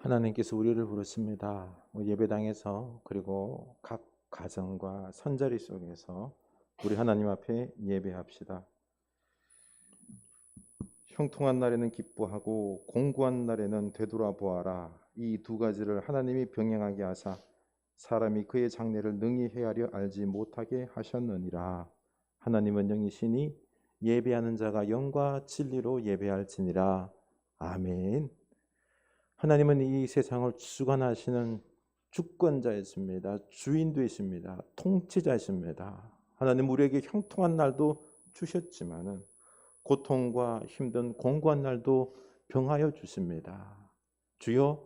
하나님께서 우리를 부르십니다. 예배당에서 그리고 각 가정과 선자리 속에서 우리 하나님 앞에 예배합시다. 형통한 날에는 기뻐하고 공고한 날에는 되돌아보아라. 이 두 가지를 하나님이 병행하게 하사 사람이 그의 장래를 능히 헤아려 알지 못하게 하셨느니라. 하나님은 영이시니 예배하는 자가 영과 진리로 예배할지니라. 아멘. 하나님은 이 세상을 주관하시는 주권자이십니다. 주인 되십니다. 통치자이십니다. 하나님 우리에게 형통한 날도 주셨지만은 고통과 힘든 공고한 날도 병하여 주십니다. 주여,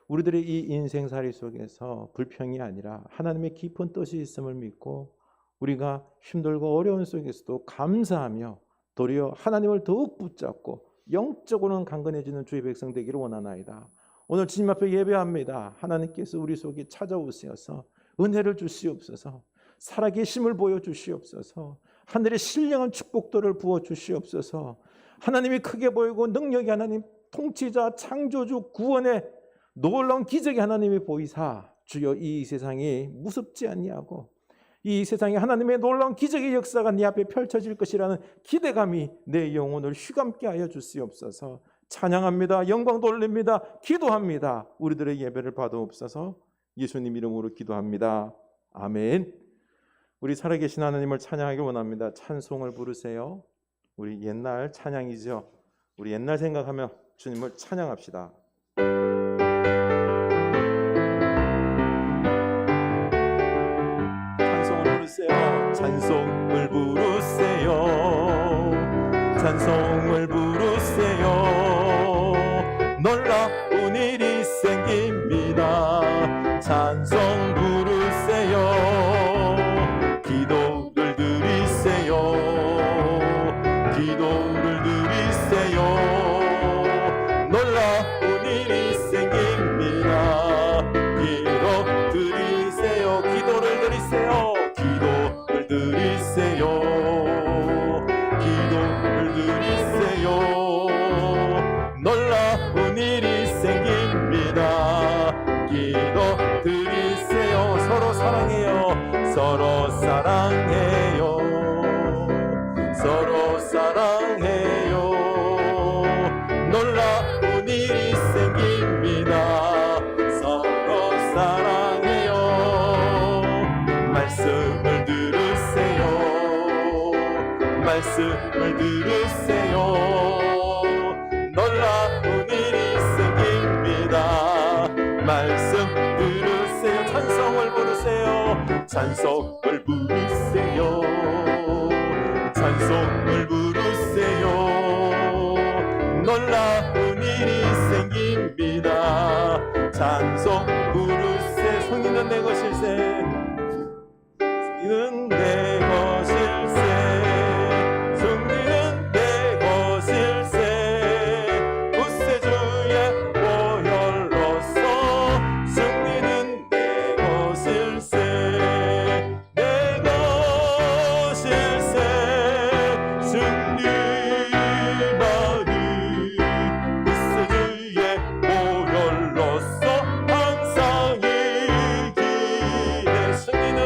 우리들의 이 인생살이 속에서 불평이 아니라 하나님의 깊은 뜻이 있음을 믿고 우리가 힘들고 어려운 속에서도 감사하며 도리어 하나님을 더욱 붙잡고 영적으로는 강건해지는 주의 백성 되기를 원하나이다. 오늘 주님 앞에 예배합니다. 하나님께서 우리 속에 찾아오셔서 은혜를 주시옵소서, 살아계심을 보여주시옵소서, 하늘의 신령한 축복들을 부어주시옵소서. 하나님이 크게 보이고 능력이 하나님, 통치자, 창조주, 구원의 놀라운 기적이 하나님이 보이사 주여 이 세상이 무섭지 아니하고 이 세상에 하나님의 놀라운 기적의 역사가 네 앞에 펼쳐질 것이라는 기대감이 내 영혼을 휘감게 하여 주시옵소서. 찬양합니다. 영광 돌립니다. 기도합니다. 우리들의 예배를 받아옵소서. 예수님 이름으로 기도합니다. 아멘. 우리 살아계신 하나님을 찬양하길 원합니다. 찬송을 부르세요. 우리 옛날 찬양이죠. 우리 옛날 생각하며 주님을 찬양합시다. 찬송을 부르세요. 찬송을 부르세요. 놀라운 일이 생깁니다. 찬송 부르세요. 기도를 드리세요. 기도를 드리세요. 놀라운 일이 생깁니다. 기도 드리세요. 기도를 드리세요. 기도를 드리세요. 기도를 드리세요. 놀라운 일이 생깁니다. 기도 드리세요. 서로 사랑해요. 서로 사랑해요. 서로 사랑해요. 놀라운 일이 생깁니다. 서로 사랑해요. 말씀을 들으세요. 말씀을 들으세요. 놀라운 일이 생깁니다. 말씀 들으세요. 찬송을 부르세요. 찬송을 부르세요. 찬송을 부르세요. 놀라운 일이 생깁니다. 찬송 부르세요. 성인은 내 것일세. 승리는 내 것일세. 승리는 내 것일세. 구세주의 보혈로서 승리는 내 것일세. 내 것일세. 승리만이 구세주의 보혈로서 항상 이기네. 승리는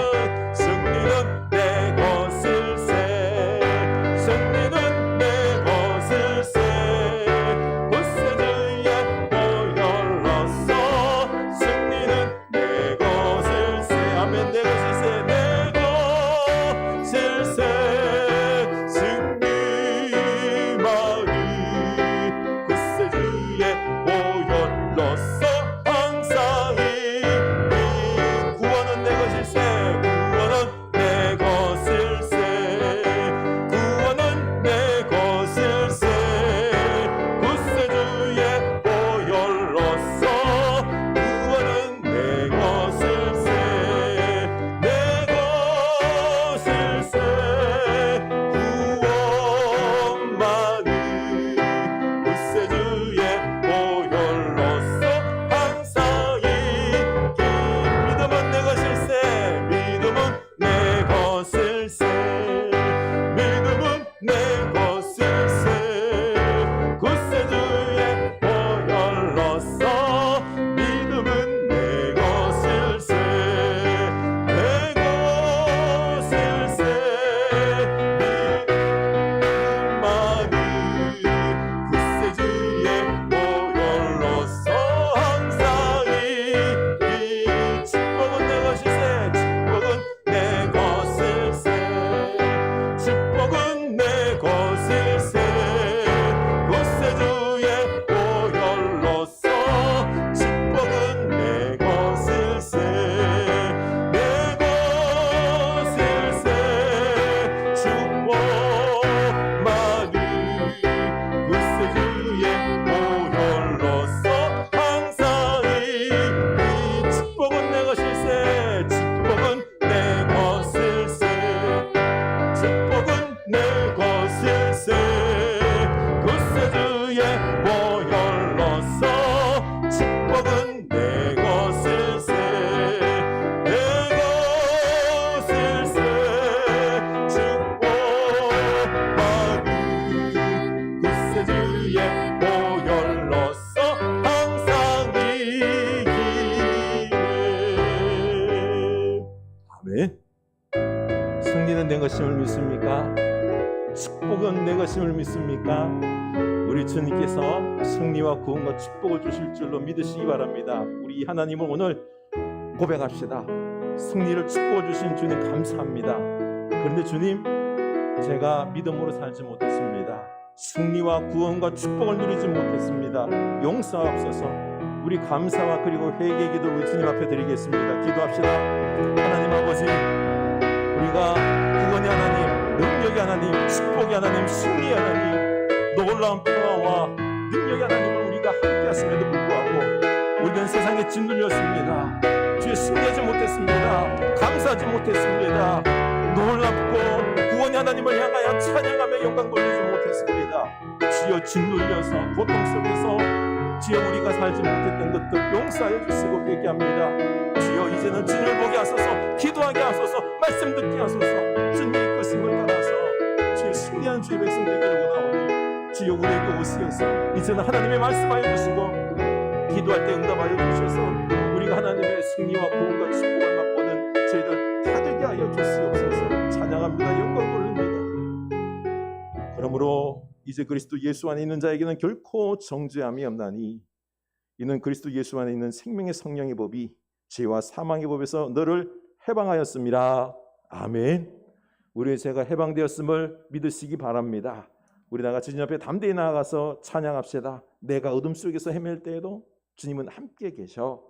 아멘. 승리는 내 것임을 믿습니까? 축복은 내 것임을 믿습니까? 우리 주님께서 승리와 구원과 축복을 주실 줄로 믿으시기 바랍니다. 우리 하나님을 오늘 고백합시다. 승리를 축복을 주신 주님 감사합니다. 그런데 주님, 제가 믿음으로 살지 못했습니다. 승리와 구원과 축복을 누리지 못했습니다. 용서하옵소서. 우리 감사와 그리고 회개의 기도 우리 주님 앞에 드리겠습니다. 기도합시다. 하나님 아버지, 우리가 구원의 하나님, 능력의 하나님, 축복의 하나님, 승리의 하나님, 놀라운 평화와 능력의 하나님을 우리가 함께 하심에도 불구하고 우리는 세상에 짓눌렸습니다. 주의 승리하지 못했습니다. 감사하지 못했습니다. 놀랍고 구원의 하나님을 향하여 찬양하며 영광 돌리지 못했습니다. 주여, 짓눌려서 고통 속에서 주여 우리가 살지 못했던 것들 용서하여 주시고 회개합니다. 주여, 이제는 주를 보게 하소서, 기도하게 하소서, 말씀 듣게 하소서. 주님의 이끄심을 따라서 주의 승리한 주의 백성 되기를 원하오니 주여, 우리에게 오시어서 이제는 하나님의 말씀하여 주시고 기도할 때 응답하여 주셔서 우리가 하나님의 승리와 구원과 축복을 맛보는 저희들 다 되게 하여 주시옵소서. 찬양합니다. 영광 돌립니다. 그러므로 이제 그리스도 예수 안에 있는 자에게는 결코 정죄함이 없나니 이는 그리스도 예수 안에 있는 생명의 성령의 법이 죄와 사망의 법에서 너를 해방하였습니다. 아멘. 우리의 죄가 해방되었음을 믿으시기 바랍니다. 우리 다 같이 주님 앞에 담대히 나아가서 찬양합시다. 내가 어둠 속에서 헤맬 때에도 주님은 함께 계셔.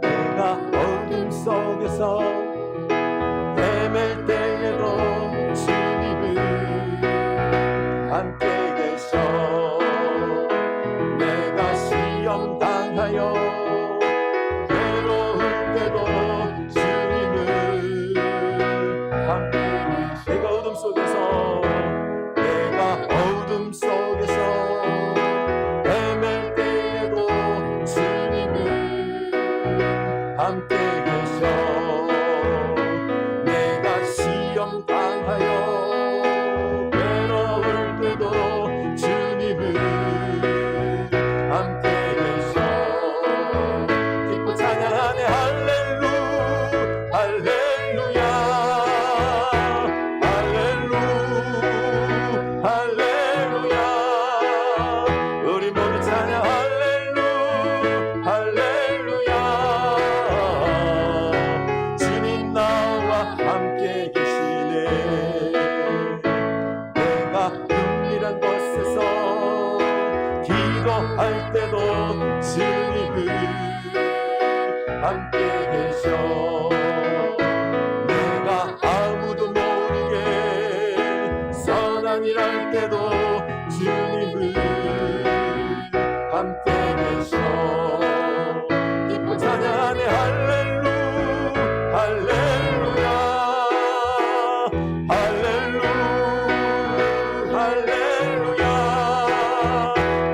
내가 어둠 속에서 헤맬 때에도 주님은 함께 계셔. 내가 시험 당하여 괴로울 때도 주님은 함께 계셔. 내가 어둠 속에서 헤맬 때에도 주님은 함께 계셔. 내가 시험 당하여 괴로울 때도 주님은 함께 계셔. 기뻐 찬양하네. 할렐루 할렐루야 할렐루 할렐루야. 우리 모두 찬양. 할렐루 할렐루야. 주님 나와 함께 계시네. 내가 은밀한 곳에서 기도할 때도 주님은 함께 계셔. 내가 아무도 모르게 선한 일 할 때도 주님은 함께 계셔. 기뻐 찬양하네. 할렐루 할렐루야 할렐루 할렐루야.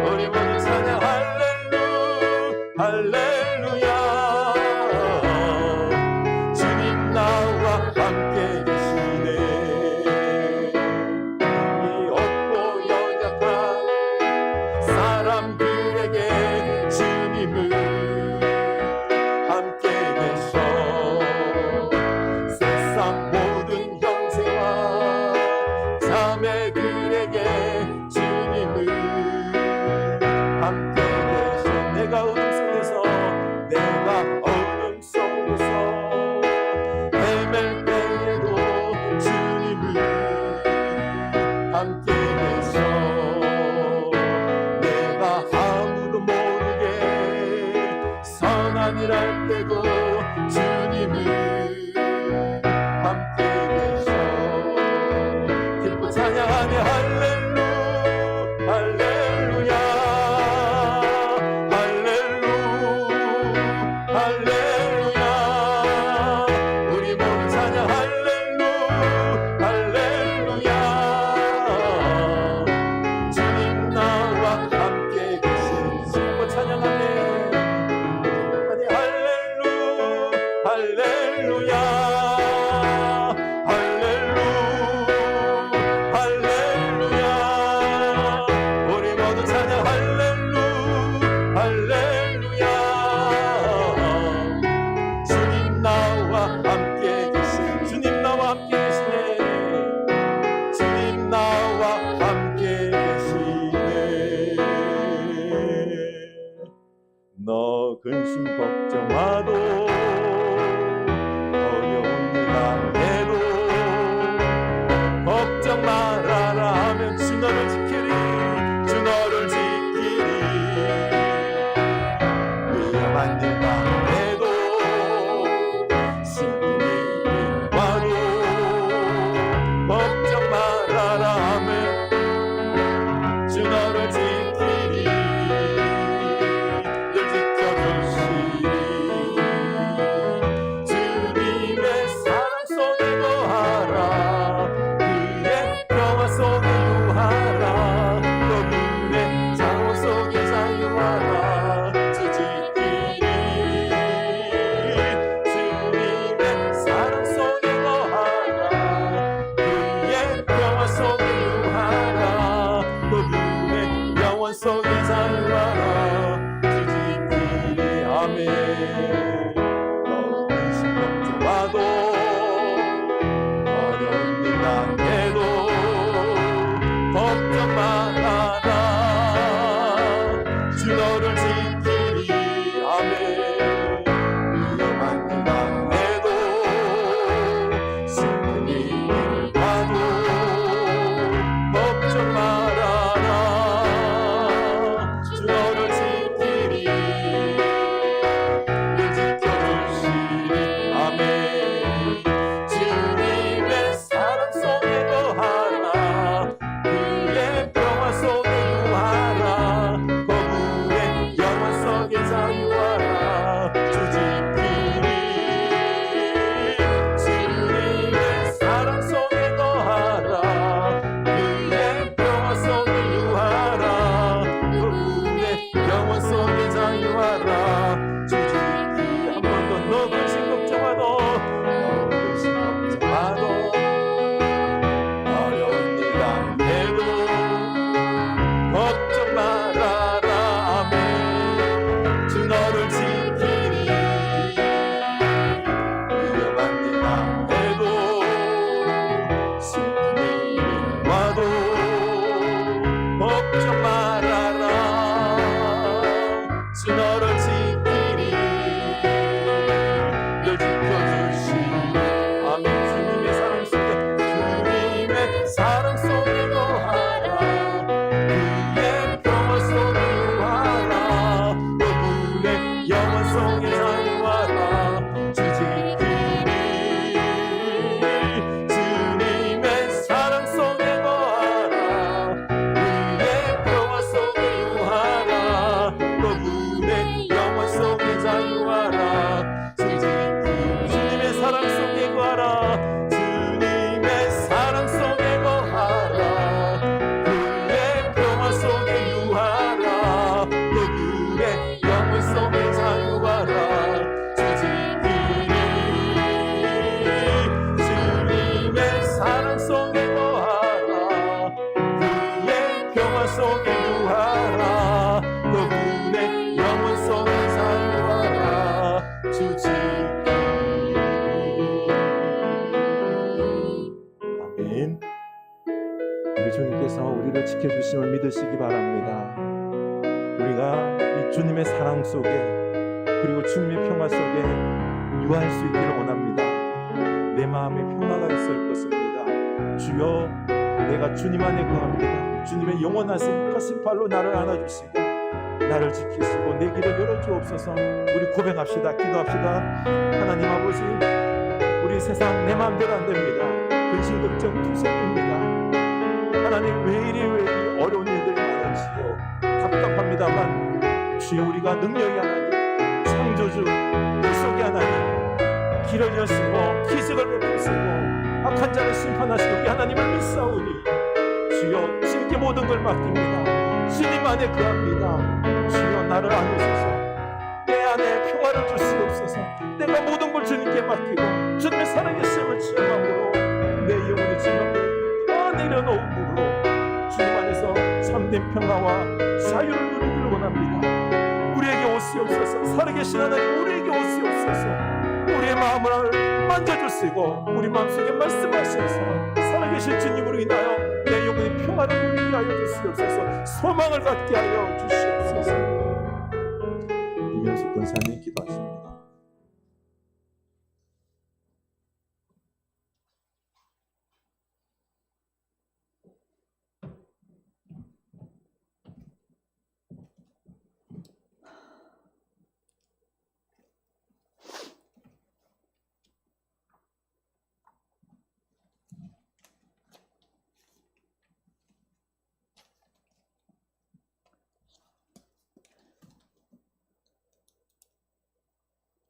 우리 모두 찬양. 할렐루 할렐루야. 주님 나와 함께 계시네. 이 없고 주여 근심 걱정하도 어려운 일 당해도 걱정 말아라 하면 주 너를 지키리 주 너를 지키리 위험한 일 당해도 슬픈 일이 와도 걱정 말아라 하면 주 너를 지키리 늘 지켜주시리 주님의 사랑 속에 거하라 그의 평화 속에 유하라 너그의 자원 속에 자유하라 주 지키리 주님의 사랑 속에 거하라 그의 평화 속에 유하라 너그의 영원 속에 자유하라 주 지키리 아멘 너 근심 걱정하도 어려운 일 당해도 걱정 말아라 주 너를 지키리 아멘 위험한 일 당해도 슬픈 일이 와도 걱정 말아라 주 너를 지키리 늘 지켜주시리 아멘 주님의 사랑 속에 거하라 그의 평화 속에 유하라 거부의 영원 속에 자유하라 주 지키리 주님의 사랑 속에 거하라 그의 평화 속에 유하라 거부의 영원 속에 자유하라 주 지키리 한 번 더 너 근심 걱정하도 너 근심 걱정하도 어려운 일 당해도 걱정 말아라 아멘 주 너를 지키리 위험한 일 당해도 슬픈 일이 와도 걱정 말아라 주 너를 지키리 늘 지켜주시리 아멘 주님의 사랑 속에 주님의 사랑 속에 거하라 그의 평화 속에 유하라 너그의 영원 속에 자유하라 주 지키리 주님의 사랑 속에 거하라 그의 평화 속에 유하라 너그의 영원 속에 자유하라 주 지키리 주님의 사랑 속에 거하라 주님의 사랑 속에 거하라 그의 평화 속에 유하라 너그의 영원 속에 자유하라 주 지키리 주님의 사랑 속에 거하라 그의 평화 속에 유하라 너그의 영원 속에 자유하라 주 지키리 아멘 우리 주님께서 우리를 지켜주심을 믿으시기 바랍니다. 우리가 이 주님의 사랑 속에 그리고 주님의 평화 속에 유할 수 있기를 원합니다. 내 마음에 평화가 있을 것입니다. 주여 내가 주님 안에 거합니다. 주님의 영원하신 크신 팔로 나를 안아주시고 나를 지키시고 내 길을 열어주옵소서. 우리 고백합시다. 기도합시다. 하나님 아버지 우리 세상 내 마음대로 안 됩니다. 근심 걱정 투성입니다. 하나님 왜 이리 어려운 일들이 많은지요. 답답합니다만 주여 우리가 능력이 하나님 창조주 약속이 하나님 길을 여시고 기적을 베푸시고 악한 자를 심판하시고 우리 하나님을 믿사오니 주여 주님께 모든 걸 맡깁니다. 주님 안에 거합니다. 주여 나를 안으소서. 내 안에 평화를 주시옵소서. 내가 모든 걸 주님께 맡기고 주님의 사랑의 씀을 체험함으로 내 영혼의 질병을 다 내려놓음으로 주님 안에서 참된 평화와 자유를 누리기를 원합니다. 우리에게 오시옵소서. 살아계신 하나님 우리에게 오시옵소서. 우리의 마음을 만져주시고 우리 마음속에 말씀하셔서 살아계신 주님으로 인하여 내 영혼의 평화를 누리게 하여 주시옵소서. 소망을 갖게 하여 주시옵소서. 이면서 권사님 기도하십니다.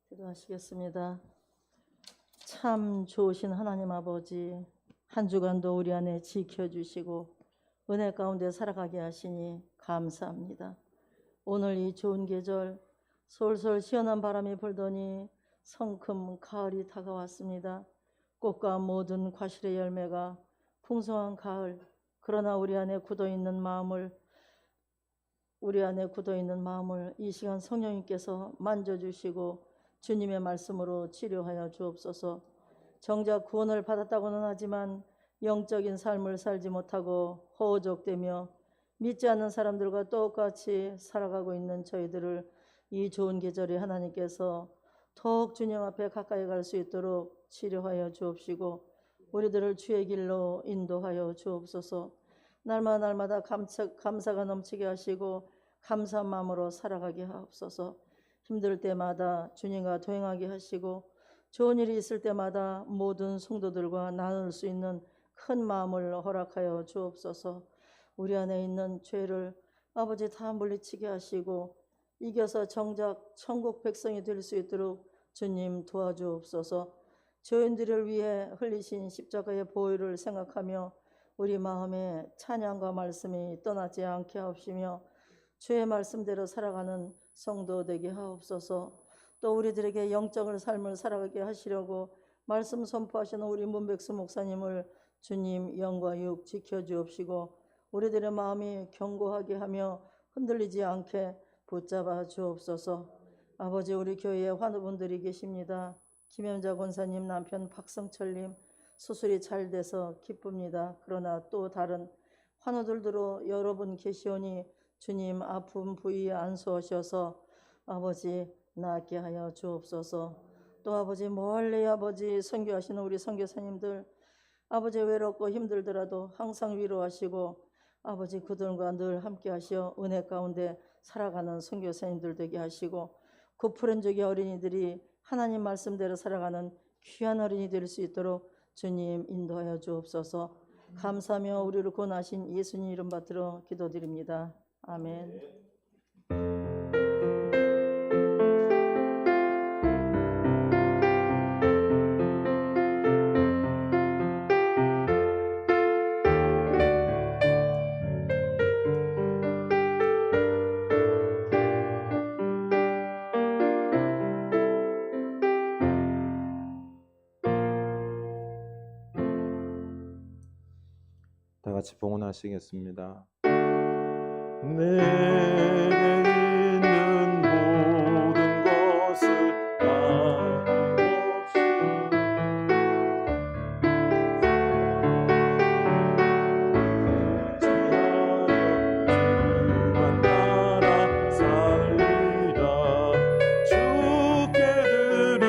기도하시겠습니다. 참 좋으신 하나님 아버지, 한 주간도 우리 안에 지켜주시고 은혜 가운데 살아가게 하시니 감사합니다. 오늘 이 좋은 계절, 솔솔 시원한 바람이 불더니 성큼 가을이 다가왔습니다. 꽃과 모든 과실의 열매가 풍성한 가을, 그러나 우리 안에 굳어있는 마음을 이 시간 성령님께서 만져주시고 주님의 말씀으로 치료하여 주옵소서. 정작 구원을 받았다고는 하지만 영적인 삶을 살지 못하고 허우적대며 믿지 않는 사람들과 똑같이 살아가고 있는 저희들을 이 좋은 계절에 하나님께서 더욱 주님 앞에 가까이 갈 수 있도록 치료하여 주옵시고 우리들을 주의 길로 인도하여 주옵소서. 날마다 감사가 넘치게 하시고 감사한 마음으로 살아가게 하옵소서. 힘들 때마다 주님과 동행하게 하시고 좋은 일이 있을 때마다 모든 성도들과 나눌 수 있는 큰 마음을 허락하여 주옵소서. 우리 안에 있는 죄를 아버지 다 물리치게 하시고 이겨서 정작 천국 백성이 될 수 있도록 주님 도와주옵소서. 죄인들을 위해 흘리신 십자가의 보혈을 생각하며 우리 마음에 찬양과 말씀이 떠나지 않게 하옵시며 주의 말씀대로 살아가는 성도 되게 하옵소서. 또 우리들에게 영적인 삶을 살아가게 하시려고 말씀 선포하시는 우리 문백수 목사님을 주님 영과 육 지켜주옵시고 우리들의 마음이 견고하게 하며 흔들리지 않게 붙잡아 주옵소서. 아버지, 우리 교회에 환우분들이 계십니다. 김현자 권사님 남편 박성철님 수술이 잘 돼서 기쁩니다. 그러나 또 다른 환우들도 여러분 계시오니 주님 아픈 부위에 안수하셔서 아버지 낫게 하여 주옵소서. 또 아버지 멀리 아버지 선교하시는 우리 선교사님들 아버지 외롭고 힘들더라도 항상 위로하시고 아버지 그들과 늘 함께 하시어 은혜 가운데 살아가는 선교사님들 되게 하시고 구푸른족의 어린이들이 하나님 말씀대로 살아가는 귀한 어린이 될 수 있도록 주님 인도하여 주옵소서. 감사하며 우리를 구원하신 예수님 이름 받들어 기도드립니다. 아멘. 다 같이 봉헌하시겠습니다. 내게 있는 모든 것을 아낌없이 지하여 주만 따라 살리라. 주께 드리는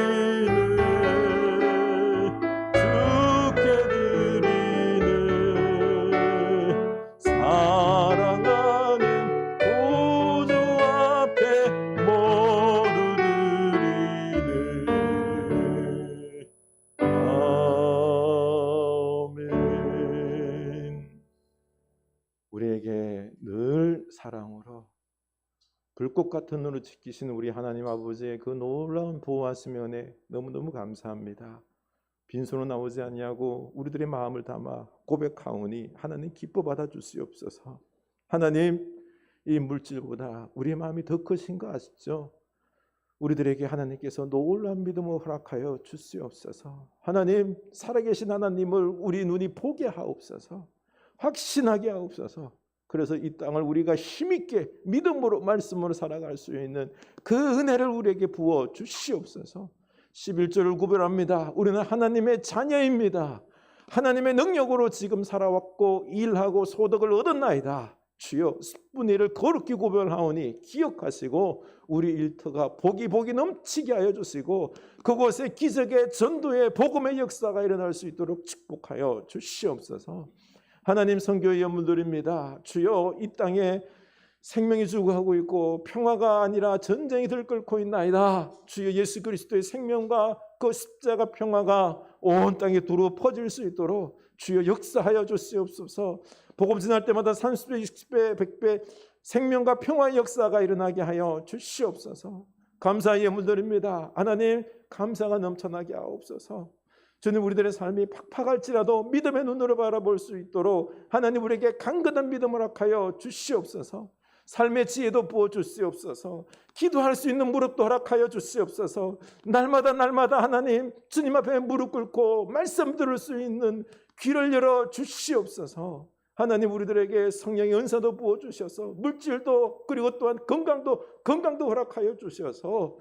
사랑하는 구주 앞에 모두 드리네. 아멘. 우리에게 늘 사랑으로 불꽃 같은 눈으로 지키시는 우리 하나님 아버지의 그 놀라운 보호하심의 은혜 너무너무 감사합니다. 빈손으로 나오지 아니하고 우리들의 마음을 담아 고백하오니 하나님 기뻐 받아 주시옵소서. 하나님, 이 물질보다 우리의 마음이 더 크신 거 아시죠? 우리들에게 하나님께서 놀라운 믿음을 허락하여 주시옵소서. 하나님, 살아계신 하나님을 우리 눈이 보게 하옵소서. 확신하게 하옵소서. 그래서 이 땅을 우리가 힘있게 믿음으로 말씀으로 살아갈 수 있는 그 은혜를 우리에게 부어 주시옵소서. 11절을 구별합니다. 우리는 하나님의 자녀입니다. 하나님의 능력으로 지금 살아왔고 일하고 소득을 얻었나이다. 주여 10분의 1을 거룩히 구별하오니 기억하시고 우리 일터가 복이 넘치게 하여 주시고 그곳에 기적의 전도의 복음의 역사가 일어날 수 있도록 축복하여 주시옵소서. 하나님, 선교의 연물들입니다. 주여 이 땅에 생명이 죽어가고 있고 평화가 아니라 전쟁이 들끓고 있나이다. 주여 예수 그리스도의 생명과 그 십자가 평화가 온 땅에 두루 퍼질 수 있도록 주여 역사하여 주시옵소서. 복음 전할 때마다 30배, 60배, 100배 생명과 평화의 역사가 일어나게 하여 주시옵소서. 감사의 예물드립니다. 하나님, 감사가 넘쳐나게 하옵소서. 주님, 우리들의 삶이 팍팍할지라도 믿음의 눈으로 바라볼 수 있도록 하나님 우리에게 강건한 믿음을 허락하여 주시옵소서. 삶의 지혜도 부어 주시옵소서. 기도할 수 있는 무릎도 허락하여 주시옵소서. 날마다 하나님 주님 앞에 무릎 꿇고 말씀 들을 수 있는 귀를 열어 주시옵소서. 하나님, 우리들에게 성령의 은사도 부어 주셔서 물질도 그리고 또한 건강도 허락하여 주셔서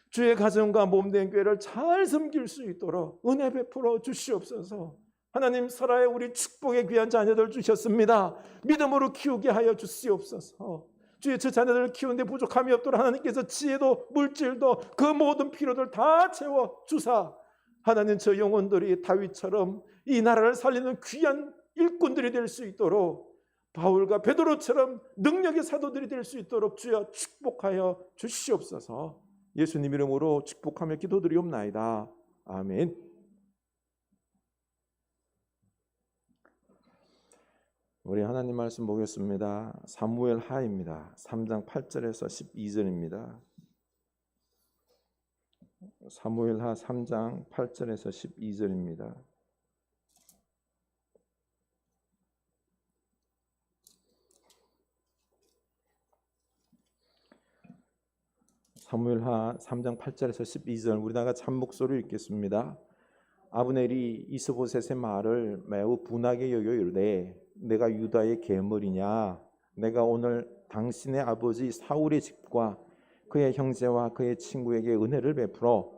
주의 가정과 몸된 교회를 잘 섬길 수 있도록 은혜 베풀어 주시옵소서. 하나님, 설아에 우리 축복의 귀한 자녀들 주셨습니다. 믿음으로 키우게 하여 주시옵소서. 주의 저 자녀들을 키우는데 부족함이 없도록 하나님께서 지혜도 물질도 그 모든 필요들 다 채워 주사 하나님, 저 영혼들이 다윗처럼 이 나라를 살리는 귀한 일꾼들이 될 수 있도록 바울과 베드로처럼 능력의 사도들이 될 수 있도록 주여 축복하여 주시옵소서. 예수님 이름으로 축복하며 기도드리옵나이다. 아멘. 우리 하나님 말씀 보겠습니다. 사무엘 하입니다. 3장 8절에서 12절입니다. 사무엘 하 3장 8절에서 12절입니다. 사무엘하 3장 8절에서 12절 우리 다가 참 목소리를 읽겠습니다. 아브넬이 이스보셋의 말을 매우 분하게 여겨 이르되 내가 유다의 계물이냐? 내가 오늘 당신의 아버지 사울의 집과 그의 형제와 그의 친구에게 은혜를 베풀어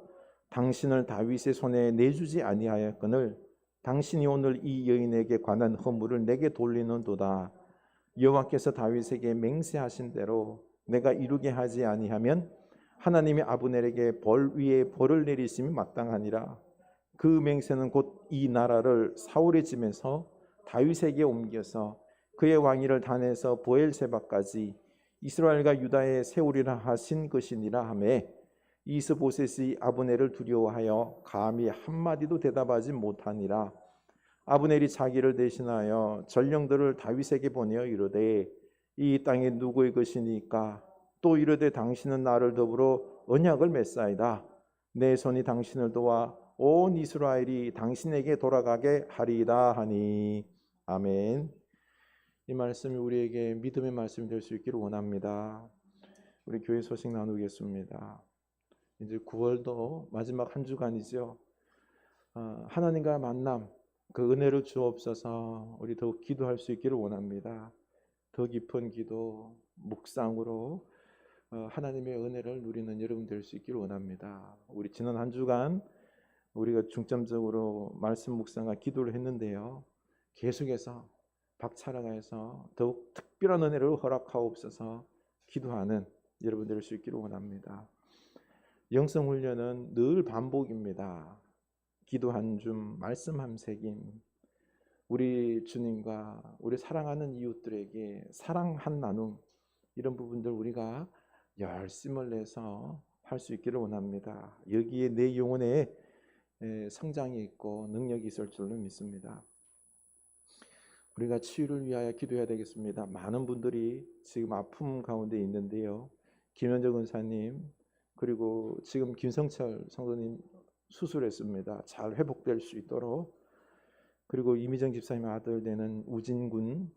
당신을 다윗의 손에 내주지 아니하였거늘 당신이 오늘 이 여인에게 관한 허물을 내게 돌리는도다. 여호와께서 다윗에게 맹세하신 대로 내가 이루게 하지 아니하면 하나님이 아브넬에게 벌 위에 벌을 내리심이 마땅하니라. 그 맹세는 곧 이 나라를 사울의 집에서 다윗에게 옮겨서 그의 왕위를 단에서 브엘세바까지 이스라엘과 유다에 세우리라 하신 것이니라 하매 이스보셋이 아브넬을 두려워하여 감히 한마디도 대답하지 못하니라. 아브넬이 자기를 대신하여 전령들을 다윗에게 보내어 이르되 이 땅이 누구의 것이니까? 또 이르되 당신은 나를 더불어 언약을 맺사이다. 내 손이 당신을 도와 온 이스라엘이 당신에게 돌아가게 하리이다 하니. 아멘. 이 말씀이 우리에게 믿음의 말씀이 될 수 있기를 원합니다. 우리 교회 소식 나누겠습니다. 이제 9월도 마지막 한 주간이죠. 하나님과 만남, 그 은혜를 주옵소서. 우리 더욱 기도할 수 있기를 원합니다. 더 깊은 기도, 묵상으로 하나님의 은혜를 누리는 여러분 될 수 있기를 원합니다. 우리 지난 한 주간 우리가 중점적으로 말씀 묵상과 기도를 했는데요. 계속해서 박차라가에서 더욱 특별한 은혜를 허락하옵소서 기도하는 여러분 될 수 있기를 원합니다. 영성훈련은 늘 반복입니다. 기도 한 줌, 말씀 한 새김, 우리 주님과 우리 사랑하는 이웃들에게 사랑 한 나눔, 이런 부분들 우리가 열심을 내서 할 수 있기를 원합니다. 여기에 내 영혼에 성장이 있고 능력이 있을 줄로 믿습니다. 우리가 치유를 위하여 기도해야 되겠습니다. 많은 분들이 지금 아픔 가운데 있는데요. 김현정 은사님 그리고 지금 김성철 성도님 수술했습니다. 잘 회복될 수 있도록. 그리고 이미정 집사님 아들 되는 우진군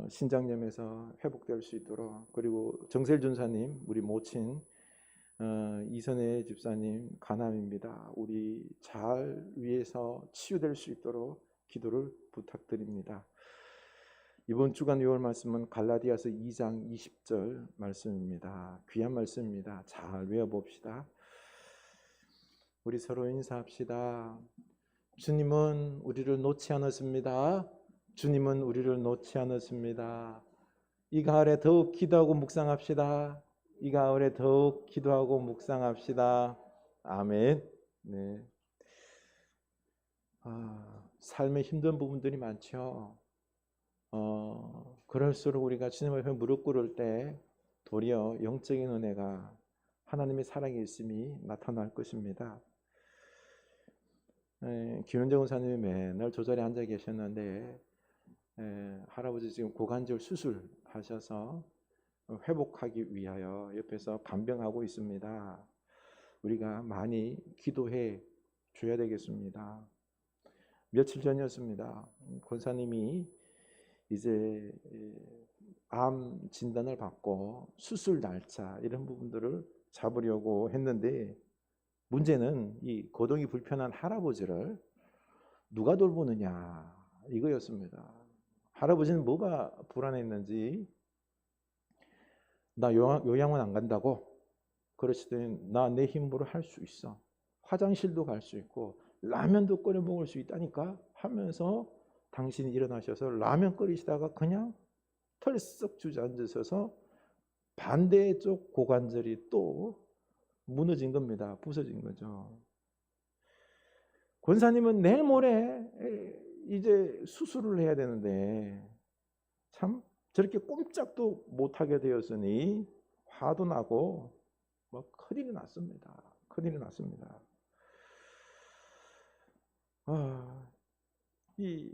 신장염에서 회복될 수 있도록. 그리고 정셀 준사님 우리 모친 이선혜 집사님 간암입니다. 우리 잘 위해서 치유될 수 있도록 기도를 부탁드립니다. 이번 주간 6월 말씀은 갈라디아서 2장 20절 말씀입니다. 귀한 말씀입니다. 잘 외워봅시다. 우리 서로 인사합시다. 주님은 우리를 놓지 않으십니다. 주님은 우리를 놓지 않으십니다. 이 가을에 더욱 기도하고 묵상합시다. 이 가을에 더욱 기도하고 묵상합시다. 아멘. 네. 삶의 힘든 부분들이 많죠. 그럴수록 우리가 주님 앞에 무릎 꿇을 때 도리어 영적인 은혜가 하나님의 사랑의 있음이 나타날 것입니다. 김현정 의사님이 맨날 저 자리에 앉아 계셨는데 할아버지 지금 고관절 수술하셔서 회복하기 위하여 옆에서 간병하고 있습니다. 우리가 많이 기도해 줘야 되겠습니다. 며칠 전이었습니다. 권사님이 이제 암 진단을 받고 수술 날짜 이런 부분들을 잡으려고 했는데 문제는 이 거동이 불편한 할아버지를 누가 돌보느냐 이거였습니다. 할아버지는 뭐가 불안했는지 나 요양원 안 간다고 그러시더니 나 내 힘으로 할 수 있어. 화장실도 갈 수 있고 라면도 끓여 먹을 수 있다니까 하면서 당신이 일어나셔서 라면 끓이시다가 그냥 털썩 주저앉으셔서 반대쪽 고관절이 또 무너진 겁니다. 부서진 거죠. 권사님은 내일 모레 이제 수술을 해야 되는데 참 저렇게 꼼짝도 못하게 되었으니 화도 나고 뭐 큰일이 났습니다. 큰일이 났습니다. 이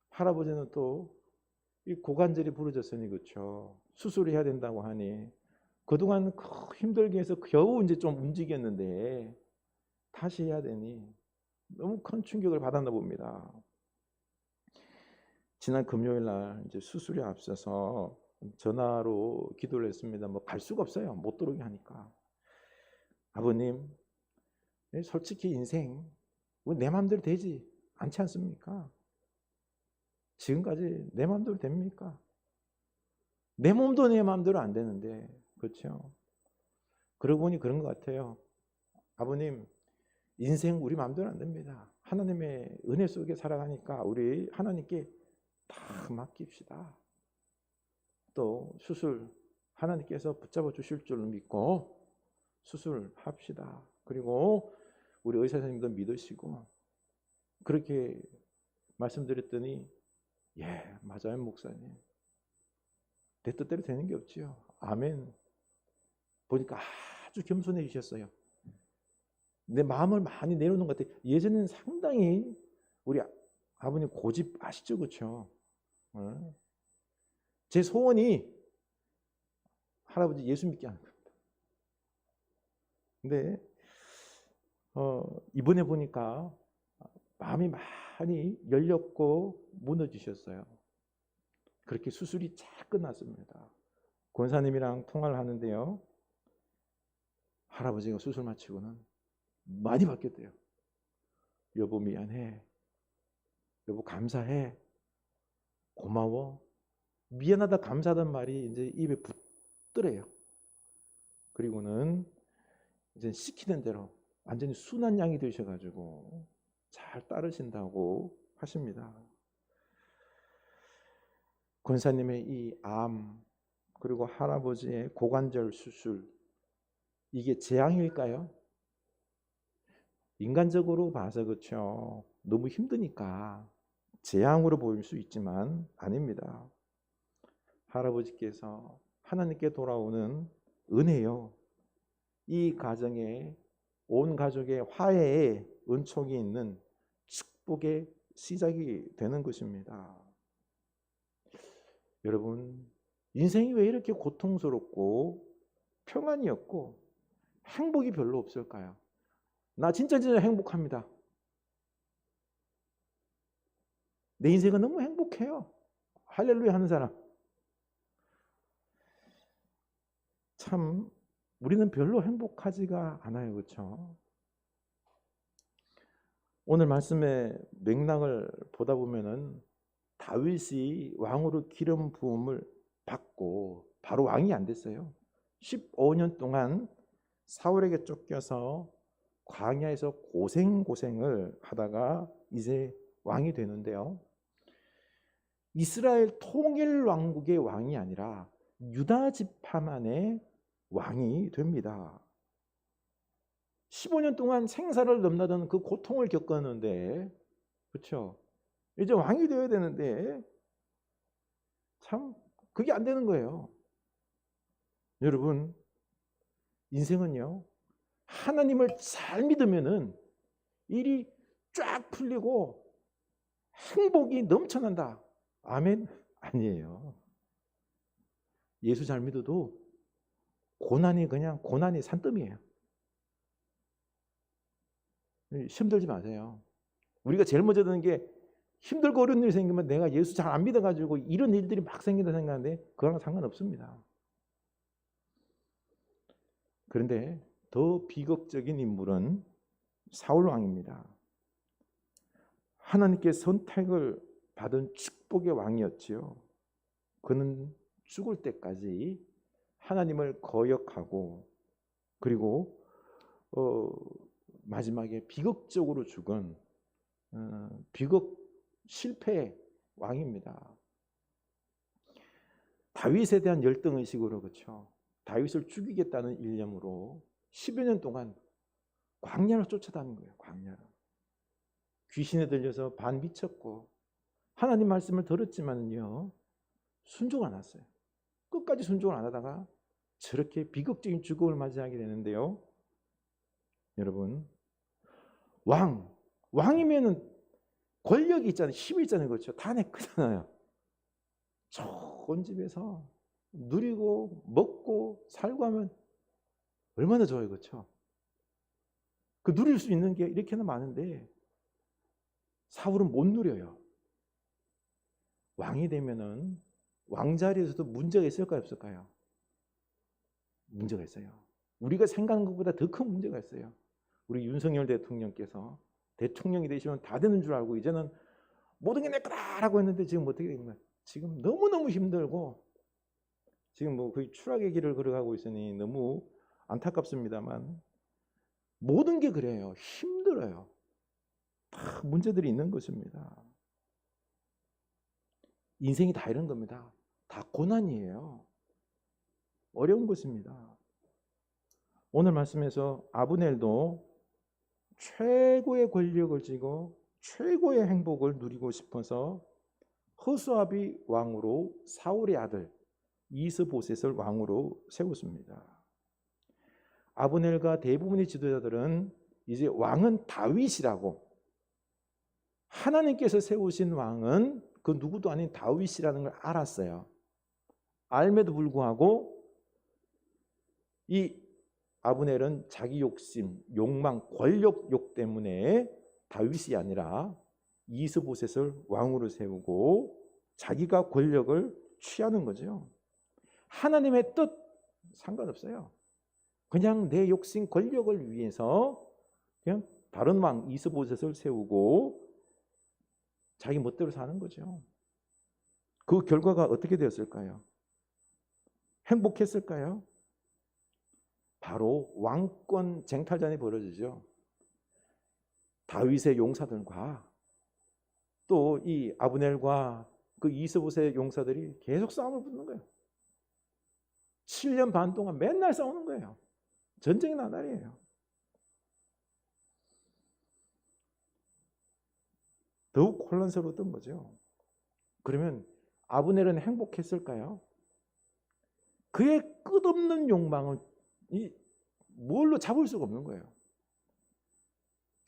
할아버지는 또 이 고관절이 부러졌으니 그렇죠. 수술을 해야 된다고 하니 그동안 힘들게 해서 겨우 이제 좀 움직였는데 다시 해야 되니 너무 큰 충격을 받았나 봅니다. 지난 금요일 날 이제 수술에 앞서서 전화로 기도를 했습니다. 뭐 갈 수가 없어요. 못 들어오게 하니까. 아버님, 솔직히 인생 내 마음대로 되지 않지 않습니까? 지금까지 내 마음대로 됩니까? 내 몸도 내 마음대로 안 되는데, 그렇죠? 그러고 보니 그런 것 같아요. 아버님, 인생 우리 마음대로 안 됩니다. 하나님의 은혜 속에 살아가니까 우리 하나님께 다 맡깁시다. 또 수술 하나님께서 붙잡아 주실 줄 믿고 수술합시다. 그리고 우리 의사 선생님도 믿으시고 그렇게 말씀드렸더니 예, 맞아요 목사님. 내 뜻대로 되는 게 없지요. 아멘. 보니까 아주 겸손해지셨어요. 내 마음을 많이 내려놓은 것 같아요. 예전에는 상당히 우리 아버님 고집 아시죠? 그렇죠? 제 소원이 할아버지 예수 믿게 하는 겁니다. 근데 이번에 보니까 마음이 많이 열렸고 무너지셨어요. 그렇게 수술이 잘 끝났습니다. 권사님이랑 통화를 하는데요. 할아버지가 수술 마치고는 많이 바뀌었대요. 여보 미안해. 여보 감사해. 고마워. 미안하다 감사하다는 말이 이제 입에 붙더래요. 그리고는 이제 시키는 대로 완전히 순한 양이 되셔가지고 잘 따르신다고 하십니다. 권사님의 이 암 그리고 할아버지의 고관절 수술 이게 재앙일까요? 인간적으로 봐서 그렇죠. 너무 힘드니까 재앙으로 보일 수 있지만 아닙니다. 할아버지께서 하나님께 돌아오는 은혜요. 이 가정에 온 가족의 화해의 은총이 있는 축복의 시작이 되는 것입니다. 여러분, 인생이 왜 이렇게 고통스럽고 평안이 없고 행복이 별로 없을까요? 나 진짜 행복합니다. 내 인생은 너무 행복해요. 할렐루야 하는 사람. 참 우리는 별로 행복하지가 않아요. 그렇죠? 오늘 말씀의 맥락을 보다 보면은 다윗이 왕으로 기름 부음을 받고 바로 왕이 안 됐어요. 15년 동안 사울에게 쫓겨서 광야에서 고생을 하다가 이제 왕이 되는데요. 이스라엘 통일 왕국의 왕이 아니라 유다 지파만의 왕이 됩니다. 15년 동안 생사를 넘나드는 그 고통을 겪었는데, 그렇죠? 이제 왕이 되어야 되는데 참 그게 안 되는 거예요. 여러분, 인생은요, 하나님을 잘 믿으면은 일이 쫙 풀리고 행복이 넘쳐난다. 아멘? 아니에요. 예수 잘 믿어도 고난이 그냥 고난이 산더미예요. 힘들지 마세요. 우리가 제일 먼저 드는 게 힘들고 어려운 일이 생기면 내가 예수 잘 안 믿어가지고 이런 일들이 막 생긴다 생각하는데 그거랑 상관없습니다. 그런데 더 비극적인 인물은 사울 왕입니다. 하나님께 선택을 받은 축복의 왕이었지요. 그는 죽을 때까지 하나님을 거역하고 그리고 마지막에 비극적으로 죽은 비극 실패의 왕입니다. 다윗에 대한 열등의식으로, 그렇죠? 다윗을 죽이겠다는 일념으로 10여 년 동안 광야를 쫓아다닌 거예요. 광야를. 귀신에 들려서 반 미쳤고 하나님 말씀을 들었지만요 순종 안 했어요. 끝까지 순종을 안 하다가 저렇게 비극적인 죽음을 맞이하게 되는데요. 여러분, 왕이면은 권력이 있잖아요. 힘이 있잖아요. 그렇죠? 다 내 거잖아요. 좋은 집에서 누리고 먹고 살고 하면 얼마나 좋아요. 그렇죠? 그 누릴 수 있는 게 이렇게나 많은데 사울은 못 누려요. 왕이 되면은 왕자리에서도 문제가 있을까요? 없을까요? 문제가 있어요. 우리가 생각하는 것보다 더 큰 문제가 있어요. 우리 윤석열 대통령께서 대통령이 되시면 다 되는 줄 알고 이제는 모든 게 내 거다라고 했는데 지금 어떻게 된 거예요? 지금 너무너무 힘들고 지금 뭐 거의 추락의 길을 걸어가고 있으니 너무 안타깝습니다만 모든 게 그래요. 힘들어요. 다 문제들이 있는 것입니다. 인생이 다 이런 겁니다. 다 고난이에요. 어려운 것입니다. 오늘 말씀에서 아브넬도 최고의 권력을 쥐고 최고의 행복을 누리고 싶어서 허수아비 왕으로 사울의 아들 이스보셋을 왕으로 세웠습니다. 아브넬과 대부분의 지도자들은 이제 왕은 다윗이라고, 하나님께서 세우신 왕은 그 누구도 아닌 다윗이라는 걸 알았어요. 알매도 불구하고 이 아브넬은 자기 욕심, 욕망, 권력욕 때문에 다윗이 아니라 이스보셋을 왕으로 세우고 자기가 권력을 취하는 거죠. 하나님의 뜻 상관없어요. 그냥 내 욕심, 권력을 위해서 그냥 다른 왕 이스보셋을 세우고 자기 멋대로 사는 거죠. 그 결과가 어떻게 되었을까요? 행복했을까요? 바로 왕권 쟁탈전이 벌어지죠. 다윗의 용사들과 또 이 아브넬과 그 이스보셋의 용사들이 계속 싸움을 붙는 거예요. 7년 반 동안 맨날 싸우는 거예요. 전쟁의 나날이에요. 더욱 혼란스러웠던 거죠. 그러면 아브넬은 행복했을까요? 그의 끝없는 욕망은 뭘로 잡을 수가 없는 거예요.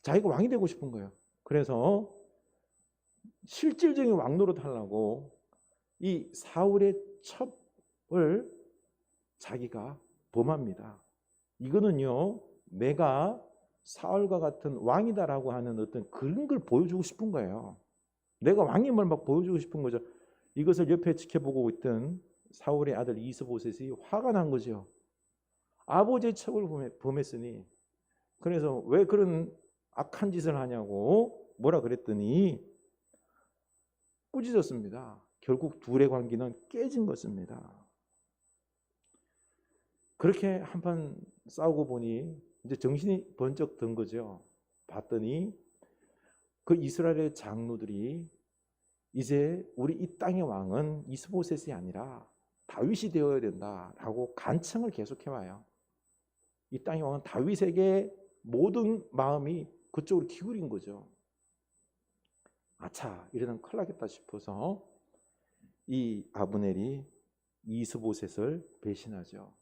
자기가 왕이 되고 싶은 거예요. 그래서 실질적인 왕노릇 하려고 이 사울의 첩을 자기가 범합니다. 이거는요, 내가 사울과 같은 왕이다라고 하는 어떤 그런 걸 보여주고 싶은 거예요. 내가 왕임을 막 보여주고 싶은 거죠. 이것을 옆에 지켜보고 있던 사울의 아들 이스보셋이 화가 난 거죠. 아버지의 첩을 범했으니, 그래서 왜 그런 악한 짓을 하냐고 뭐라 그랬더니 꾸짖었습니다. 결국 둘의 관계는 깨진 것입니다. 그렇게 한판 싸우고 보니 이제 정신이 번쩍 든 거죠. 봤더니 그 이스라엘의 장로들이 이제 우리 이 땅의 왕은 이스보셋이 아니라 다윗이 되어야 된다라고 간청을 계속해와요. 이 땅의 왕은 다윗에게 모든 마음이 그쪽으로 기울인 거죠. 아차, 이러다 큰일 나겠다 싶어서 이 아브넬이 이스보셋을 배신하죠.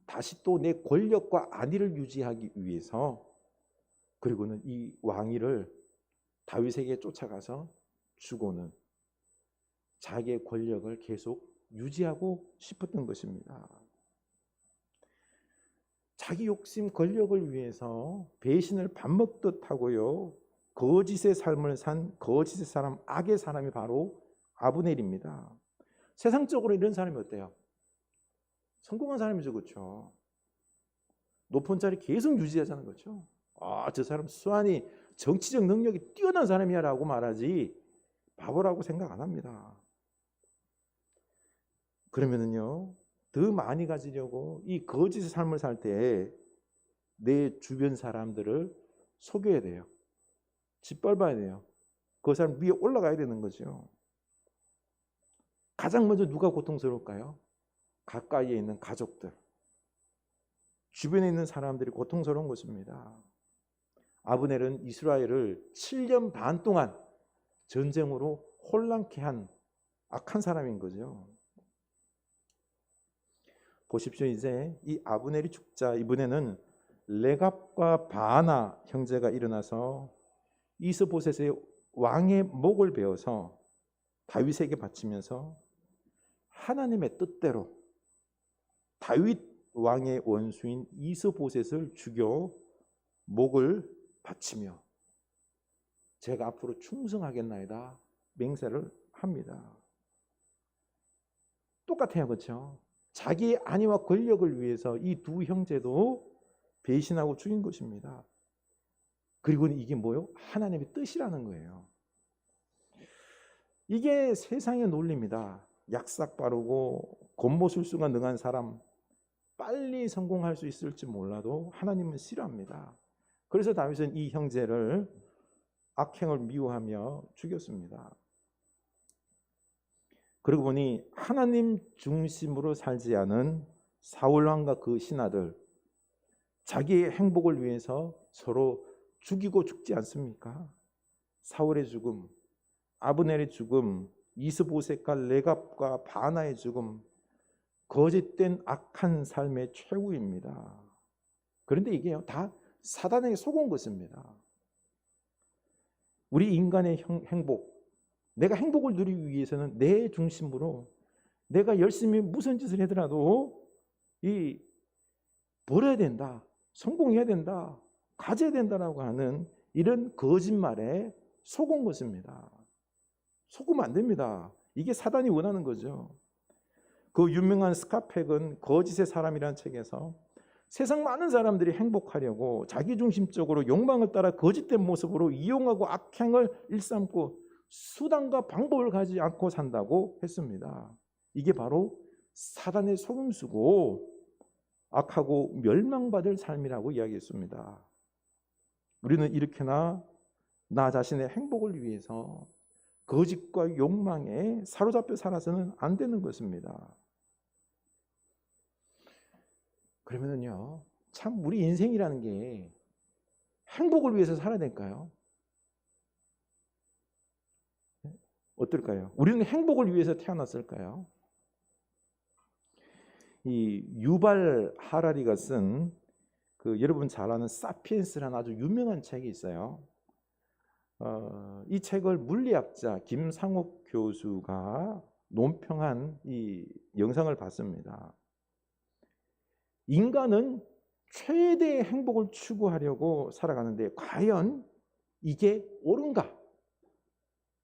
다시 또 내 권력과 안위를 유지하기 위해서, 그리고는 이 왕위를 다윗에게 쫓아가서 주고는 자기의 권력을 계속 유지하고 싶었던 것입니다. 자기 욕심 권력을 위해서 배신을 밥 먹듯 하고요, 거짓의 삶을 산 거짓의 사람, 악의 사람이 바로 아브넬입니다. 세상적으로 이런 사람이 어때요? 성공한 사람이죠, 그렇죠? 높은 자리 계속 유지하자는 거죠. 아, 저 사람 수완이 정치적 능력이 뛰어난 사람이야 라고 말하지 바보라고 생각 안 합니다. 그러면은요, 더 많이 가지려고 이 거짓의 삶을 살 때 내 주변 사람들을 속여야 돼요. 짓밟아야 돼요. 그 사람 위에 올라가야 되는 거죠. 가장 먼저 누가 고통스러울까요? 가까이에 있는 가족들, 주변에 있는 사람들이 고통스러운 것입니다. 아브넬은 이스라엘을 7년 반 동안 전쟁으로 혼란케 한 악한 사람인 거죠. 보십시오. 이제 이 아브넬이 죽자 이번에는 레갑과 바하나 형제가 일어나서 이스보셋의 왕의 목을 베어서 다윗에게 바치면서 하나님의 뜻대로 다윗 왕의 원수인 이스보셋을 죽여 목을 바치며 제가 앞으로 충성하겠나이다 맹세를 합니다. 똑같아요, 그렇죠? 자기의 안위와 권력을 위해서 이 두 형제도 배신하고 죽인 것입니다. 그리고 이게 뭐요? 하나님의 뜻이라는 거예요. 이게 세상의 논리입니다. 약삭 빠르고 겉모술수가 능한 사람, 빨리 성공할 수 있을지 몰라도 하나님은 싫어합니다. 그래서 다윗은 이 형제를 악행을 미워하며 죽였습니다. 그러고 보니 하나님 중심으로 살지 않은 사울왕과 그 신하들, 자기의 행복을 위해서 서로 죽이고 죽지 않습니까? 사울의 죽음, 아브넬의 죽음, 이스보셋과 레갑과 바나의 죽음, 거짓된 악한 삶의 최후입니다. 그런데 이게 다 사단에게 속은 것입니다. 우리 인간의 행복, 내가 행복을 누리기 위해서는 내 중심으로 내가 열심히 무슨 짓을 하더라도 벌어야 된다, 성공해야 된다, 가져야 된다라고 하는 이런 거짓말에 속은 것입니다. 속으면 안 됩니다. 이게 사단이 원하는 거죠. 그 유명한 스카펙은 거짓의 사람이라는 책에서 세상 많은 사람들이 행복하려고 자기중심적으로 욕망을 따라 거짓된 모습으로 이용하고 악행을 일삼고 수단과 방법을 가지지 않고 산다고 했습니다. 이게 바로 사단의 속임수고 악하고 멸망받을 삶이라고 이야기했습니다. 우리는 이렇게나 나 자신의 행복을 위해서 거짓과 욕망에 사로잡혀 살아서는 안 되는 것입니다. 그러면은요, 참 우리 인생이라는 게 행복을 위해서 살아야 될까요? 어떨까요? 우리는 행복을 위해서 태어났을까요? 이 유발 하라리가 쓴 여러분 잘 아는 사피엔스라는 아주 유명한 책이 있어요. 이 책을 물리학자 김상옥 교수가 논평한 이 영상을 봤습니다. 인간은 최대의 행복을 추구하려고 살아가는데 과연 이게 옳은가?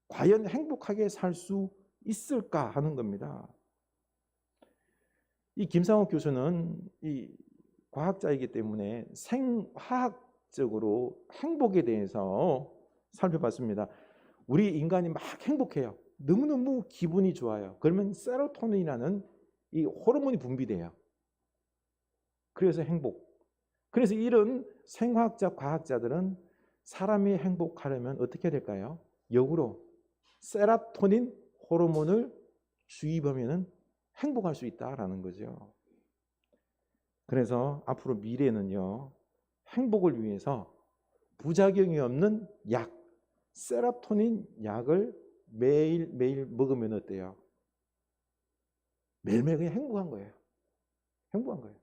과연 행복하게 살 수 있을까 하는 겁니다. 이 김상옥 교수는 이 과학자이기 때문에 생화학적으로 행복에 대해서 살펴봤습니다. 우리 인간이 막 행복해요. 너무너무 기분이 좋아요. 그러면 세로토닌이라는 이 호르몬이 분비돼요. 그래서 행복. 그래서 이런 생화학자, 과학자들은 사람이 행복하려면 어떻게 해야 될까요? 역으로 세라토닌 호르몬을 주입하면 행복할 수 있다라는 거죠. 그래서 앞으로 미래는요, 행복을 위해서 부작용이 없는 약, 세라토닌 약을 매일매일 먹으면 어때요? 매일매일 그냥 행복한 거예요. 행복한 거예요.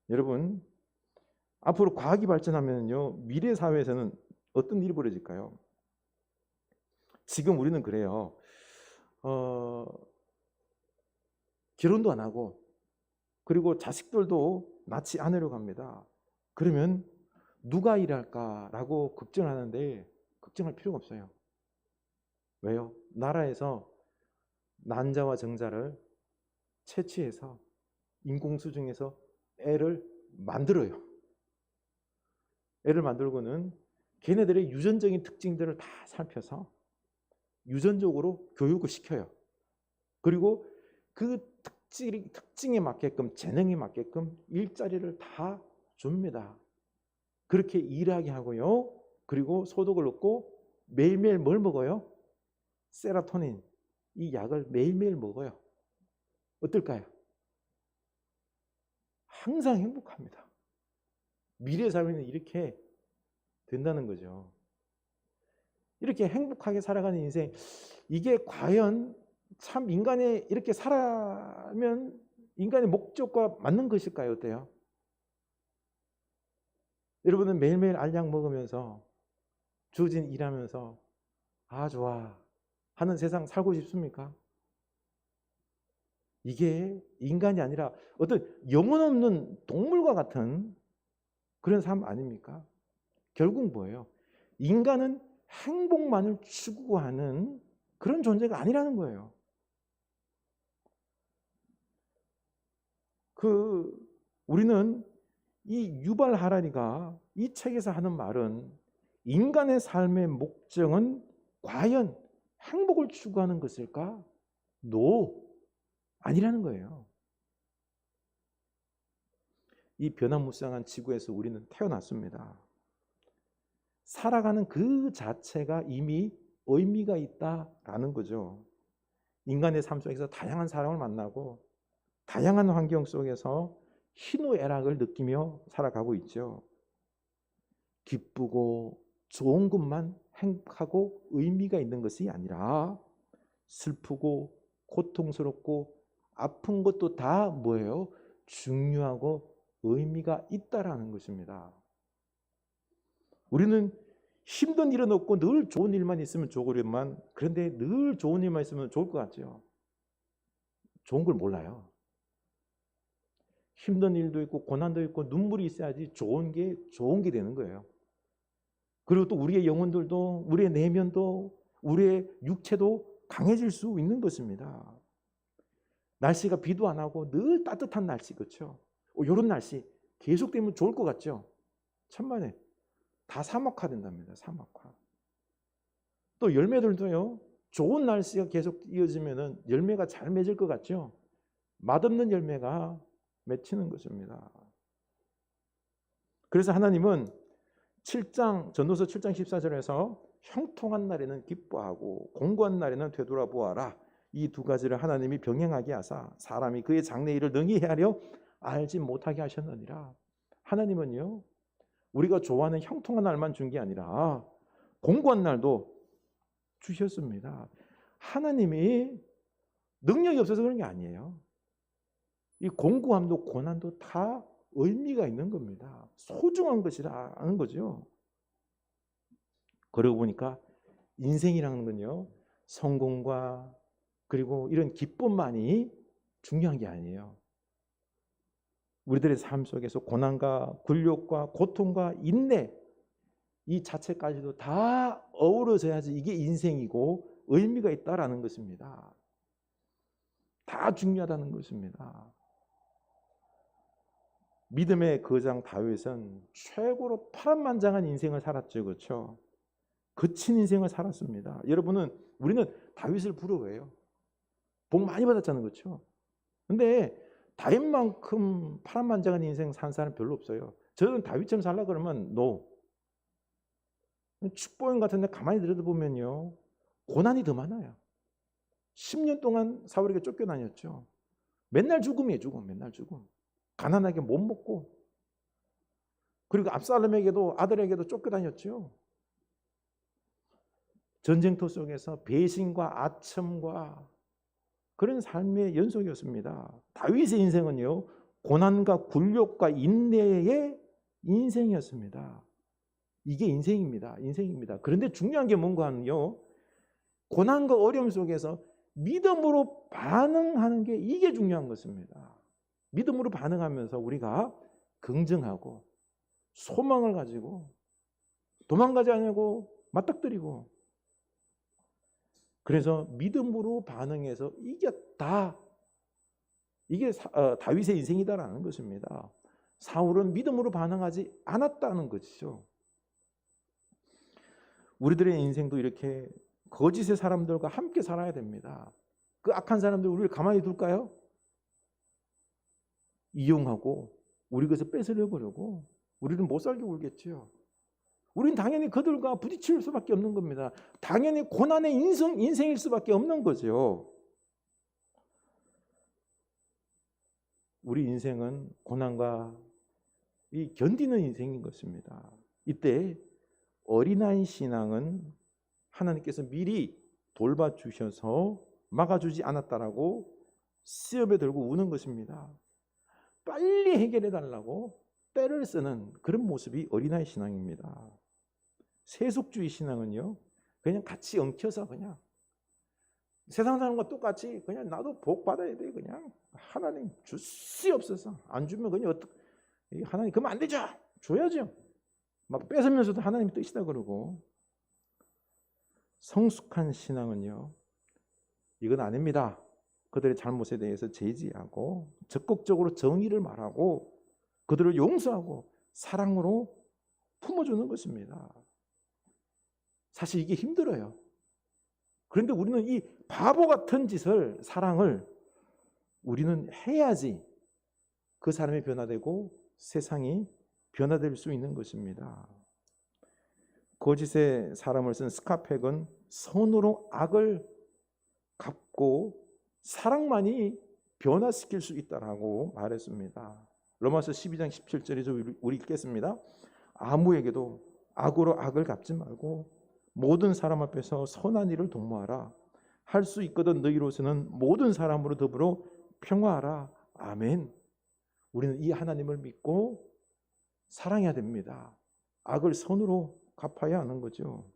여러분, 앞으로 과학이 발전하면요, 미래 사회에서는 어떤 일이 벌어질까요? 지금 우리는 그래요. 결혼도 안 하고, 그리고 자식들도 낳지 않으려고 합니다. 그러면 누가 일할까라고 걱정하는데 걱정할 필요가 없어요. 왜요? 나라에서 난자와 정자를 채취해서 인공수정해서 애를 만들어요. 애를 만들고는 걔네들의 유전적인 특징들을 다 살펴서 유전적으로 교육을 시켜요. 그리고 그 특징에 맞게끔, 재능에 맞게끔 일자리를 다 줍니다. 그렇게 일하게 하고요. 그리고 소득을 얻고 매일매일 뭘 먹어요? 세라토닌, 이 약을 매일매일 먹어요. 어떨까요? 항상 행복합니다. 미래 사회는 이렇게 된다는 거죠. 이렇게 행복하게 살아가는 인생, 이게 과연 참 인간의 이렇게 살아면 인간의 목적과 맞는 것일까요? 어때요? 여러분은 매일매일 알약 먹으면서 주어진 일하면서 아 좋아 하는 세상 살고 싶습니까? 이게 인간이 아니라 어떤 영혼 없는 동물과 같은 그런 삶 아닙니까? 결국 뭐예요? 인간은 행복만을 추구하는 그런 존재가 아니라는 거예요. 우리는 이 유발 하라리가 이 책에서 하는 말은 인간의 삶의 목적은 과연 행복을 추구하는 것일까? No, 아니라는 거예요. 이 변화무쌍한 지구에서 우리는 태어났습니다. 살아가는 그 자체가 이미 의미가 있다라는 거죠. 인간의 삶 속에서 다양한 사람을 만나고 다양한 환경 속에서 희노애락을 느끼며 살아가고 있죠. 기쁘고 좋은 것만 행복하고 의미가 있는 것이 아니라 슬프고 고통스럽고 아픈 것도 다 뭐예요? 중요하고 의미가 있다라는 것입니다. 우리는 힘든 일은 없고 늘 좋은 일만 있으면 좋으련만, 그런데 늘 좋은 일만 있으면 좋을 것 같죠. 좋은 걸 몰라요. 힘든 일도 있고 고난도 있고 눈물이 있어야지 좋은 게 되는 거예요. 그리고 또 우리의 영혼들도, 우리의 내면도, 우리의 육체도 강해질 수 있는 것입니다. 날씨가 비도 안 하고 늘 따뜻한 날씨, 그렇죠? 이런 날씨 계속되면 좋을 것 같죠? 천만에 다 사막화 된답니다. 사막화. 또 열매들도요, 좋은 날씨가 계속 이어지면 열매가 잘 맺을 것 같죠? 맛없는 열매가 맺히는 것입니다. 그래서 하나님은 전도서 7장 14절에서 형통한 날에는 기뻐하고 공고한 날에는 되돌아보아라, 이 두 가지를 하나님이 병행하게 하사 사람이 그의 장래 일을 능히 헤아려 알지 못하게 하셨느니라. 하나님은요, 우리가 좋아하는 형통한 날만 준 게 아니라 공고한 날도 주셨습니다. 하나님이 능력이 없어서 그런 게 아니에요. 이 공고함도 고난도 다 의미가 있는 겁니다. 소중한 것이라는 거죠. 그러고 보니까 인생이라는 건요, 성공과 그리고 이런 기쁨만이 중요한 게 아니에요. 우리들의 삶 속에서 고난과 굴욕과 고통과 인내, 이 자체까지도 다 어우러져야지 이게 인생이고 의미가 있다라는 것입니다. 다 중요하다는 것입니다. 믿음의 거장 다윗은 최고로 파란만장한 인생을 살았죠. 그렇죠? 거친 인생을 살았습니다. 우리는 다윗을 부러워해요. 복 많이 받았잖아요. 그렇죠? 근데 다윗만큼 파란만장한 인생 산 사람 별로 없어요. 저는 다윗처럼 살라 그러면 no. 축복인 같은데 가만히 들여다보면요, 고난이 더 많아요. 10년 동안 사울에게 쫓겨다녔죠. 맨날 죽음이에요. 죽음. 맨날 죽음. 가난하게 못 먹고. 그리고 압살롬에게도 아들에게도 쫓겨다녔죠. 전쟁터 속에서 배신과 아첨과 그런 삶의 연속이었습니다. 다윗의 인생은요, 고난과 굴욕과 인내의 인생이었습니다. 이게 인생입니다. 인생입니다. 그런데 중요한 게 뭔가 하면요, 고난과 어려움 속에서 믿음으로 반응하는 게 이게 중요한 것입니다. 믿음으로 반응하면서 우리가 긍정하고 소망을 가지고 도망가지 않고 맞닥뜨리고, 그래서 믿음으로 반응해서 이겼다. 이게 다윗의 인생이다라는 것입니다. 사울은 믿음으로 반응하지 않았다는 것이죠. 우리들의 인생도 이렇게 거짓의 사람들과 함께 살아야 됩니다. 그 악한 사람들 우리를 가만히 둘까요? 이용하고 우리 것을 뺏으려고 그러고 우리는 못 살게 굴겠지요. 우리는 당연히 그들과 부딪힐 수밖에 없는 겁니다. 당연히 고난의 인생일 수밖에 없는 거죠. 우리 인생은 고난과 이 견디는 인생인 것입니다. 이때 어린아이 신앙은 하나님께서 미리 돌봐주셔서 막아주지 않았다라고 시험에 들고 우는 것입니다. 빨리 해결해달라고 때를 쓰는 그런 모습이 어린아이 신앙입니다. 세속주의 신앙은요, 그냥 같이 엉켜서 그냥 세상 사람과 똑같이 그냥 나도 복 받아야 돼. 그냥 하나님 주시옵소서. 안 주면 그냥 하나님 그러면 안 되죠. 줘야죠. 막 뺏으면서도 하나님 뜻이다 그러고. 성숙한 신앙은요, 이건 아닙니다. 그들의 잘못에 대해서 제지하고 적극적으로 정의를 말하고 그들을 용서하고 사랑으로 품어주는 것입니다. 사실 이게 힘들어요. 그런데 우리는 이 바보 같은 짓을, 사랑을 우리는 해야지 그 사람이 변화되고 세상이 변화될 수 있는 것입니다. 거짓의 사람을 쓴 스카펙은 선으로 악을 갚고 사랑만이 변화시킬 수 있다라고 말했습니다. 로마서 12장 17절에서 우리 읽겠습니다. 아무에게도 악으로 악을 갚지 말고 모든 사람 앞에서 선한 일을 독모하라. 할 수 있거든 너희로서는 모든 사람으로 더불어 평화하라. 아멘. 우리는 이 하나님을 믿고 사랑해야 됩니다. 악을 선으로 갚아야 하는 거죠.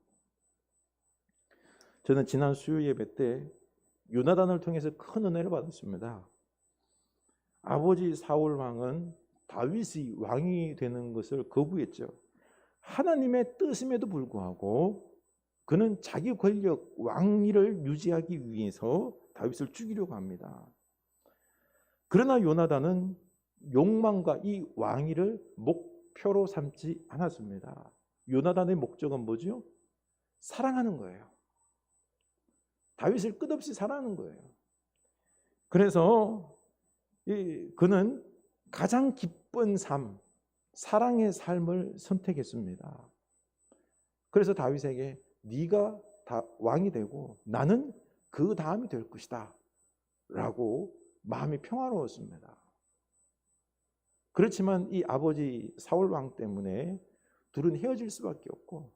저는 지난 수요 예배 때 요나단을 통해서 큰 은혜를 받았습니다. 아버지 사울 왕은 다윗이 왕이 되는 것을 거부했죠. 하나님의 뜻임에도 불구하고 그는 자기 권력, 왕위를 유지하기 위해서 다윗을 죽이려고 합니다. 그러나 요나단은 욕망과 이 왕위를 목표로 삼지 않았습니다. 요나단의 목적은 뭐죠? 사랑하는 거예요. 다윗을 끝없이 사랑하는 거예요. 그래서 그는 가장 기쁜 삶, 사랑의 삶을 선택했습니다. 그래서 다윗에게 네가 왕이 되고 나는 그 다음이 될 것이다 라고 마음이 평화로웠습니다. 그렇지만 이 아버지 사울 왕 때문에 둘은 헤어질 수밖에 없고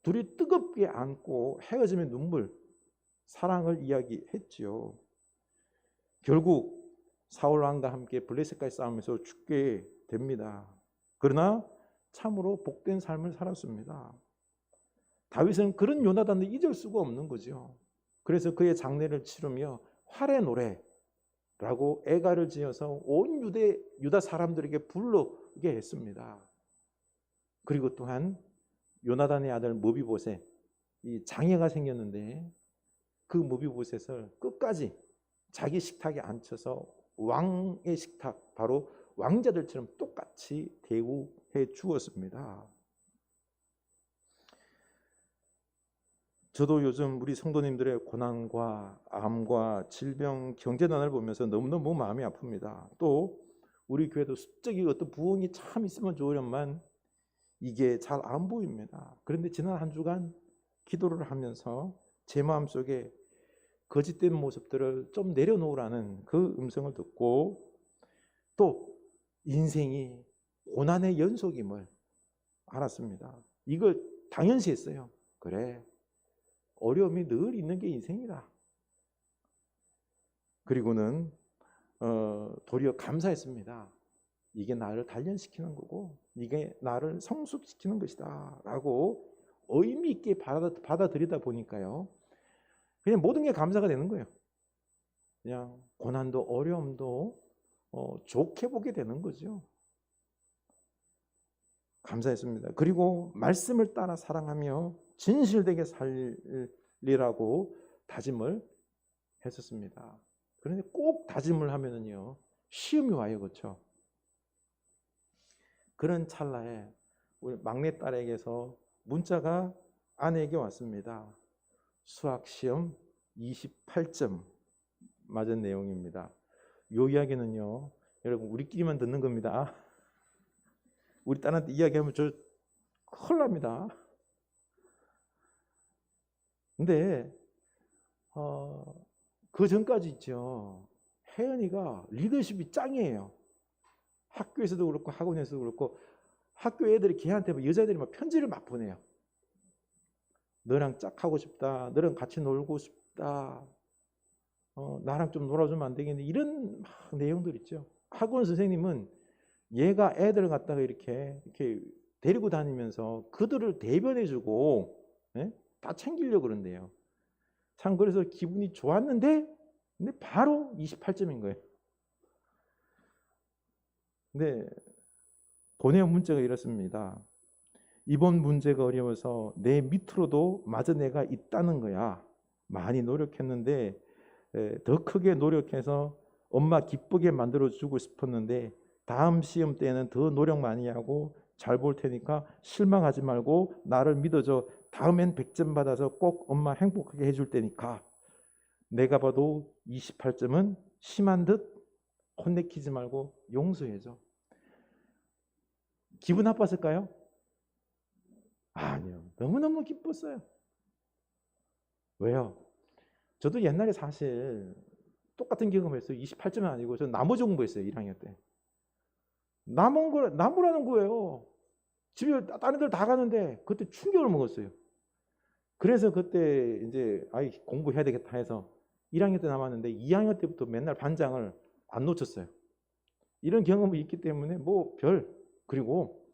둘이 뜨겁게 안고 헤어짐의 눈물, 사랑을 이야기했지요. 결국 사울 왕과 함께 블레셋까지 싸우면서 죽게 됩니다. 그러나 참으로 복된 삶을 살았습니다. 다윗은 그런 요나단을 잊을 수가 없는 거죠. 그래서 그의 장례를 치르며 활의 노래라고 애가를 지어서 온 유다 사람들에게 부르게 했습니다. 그리고 또한 요나단의 아들 무비보셋, 이 장애가 생겼는데 그 무비보셋을 끝까지 자기 식탁에 앉혀서 왕의 식탁, 바로 왕자들처럼 똑같이 대우해 주었습니다. 저도 요즘 우리 성도님들의 고난과 암과 질병, 경제난을 보면서 너무너무 마음이 아픕니다. 또 우리 교회도 수적인 어떤 부흥이 참 있으면 좋으련만 이게 잘 안 보입니다. 그런데 지난 한 주간 기도를 하면서 제 마음속에 거짓된 모습들을 좀 내려놓으라는 그 음성을 듣고, 또 인생이 고난의 연속임을 알았습니다. 이걸 당연시했어요. 그래, 어려움이 늘 있는 게 인생이다. 그리고는 도리어 감사했습니다. 이게 나를 단련시키는 거고 이게 나를 성숙시키는 것이다 라고 의미 있게 받아들이다 보니까요, 그냥 모든 게 감사가 되는 거예요. 그냥 고난도 어려움도 좋게 보게 되는 거죠. 감사했습니다. 그리고 말씀을 따라 사랑하며 진실되게 살리라고 다짐을 했었습니다. 그런데 꼭 다짐을 하면은요, 시험이 와요. 그렇죠? 그런 찰나에 우리 막내딸에게서 문자가 아내에게 왔습니다. 수학시험 28점 맞은 내용입니다. 이 이야기는요, 여러분 우리끼리만 듣는 겁니다. 우리 딸한테 이야기하면 저 큰일 납니다. 근데 그 전까지 있죠, 혜연이가 리더십이 짱이에요. 학교에서도 그렇고 학원에서도 그렇고 학교 애들이 걔한테 여자애들이 막 편지를 막 보내요. 너랑 짝하고 싶다, 너랑 같이 놀고 싶다, 나랑 좀 놀아주면 안 되겠니, 이런 막 내용들 있죠. 학원 선생님은 얘가 애들을 갖다가 이렇게 데리고 다니면서 그들을 대변해주고, 예? 다 챙기려고 그런대요. 참 그래서 기분이 좋았는데, 근데 바로 28점인 거예요. 근데 보내온 문자가 이렇습니다. 이번 문제가 어려워서 내 밑으로도 맞은 애가 있다는 거야. 많이 노력했는데 더 크게 노력해서 엄마 기쁘게 만들어주고 싶었는데 다음 시험 때는 더 노력 많이 하고 잘 볼 테니까 실망하지 말고 나를 믿어줘. 다음엔 100점 받아서 꼭 엄마 행복하게 해줄 테니까. 내가 봐도 28점은 심한 듯 혼내키지 말고 용서해줘. 기분 나빴을까요? 아니요. 너무너무 기뻤어요. 왜요? 저도 옛날에 사실 똑같은 경험을 했어요. 28점은 아니고 저는 나머지 공부했어요. 1학년 때. 나무라는 거예요. 집에 다른 애들 다 가는데 그때 충격을 먹었어요. 그래서 그때 이제 공부해야 되겠다 해서 1학년 때 남았는데 2학년 때부터 맨날 반장을 안 놓쳤어요. 이런 경험이 있기 때문에 그리고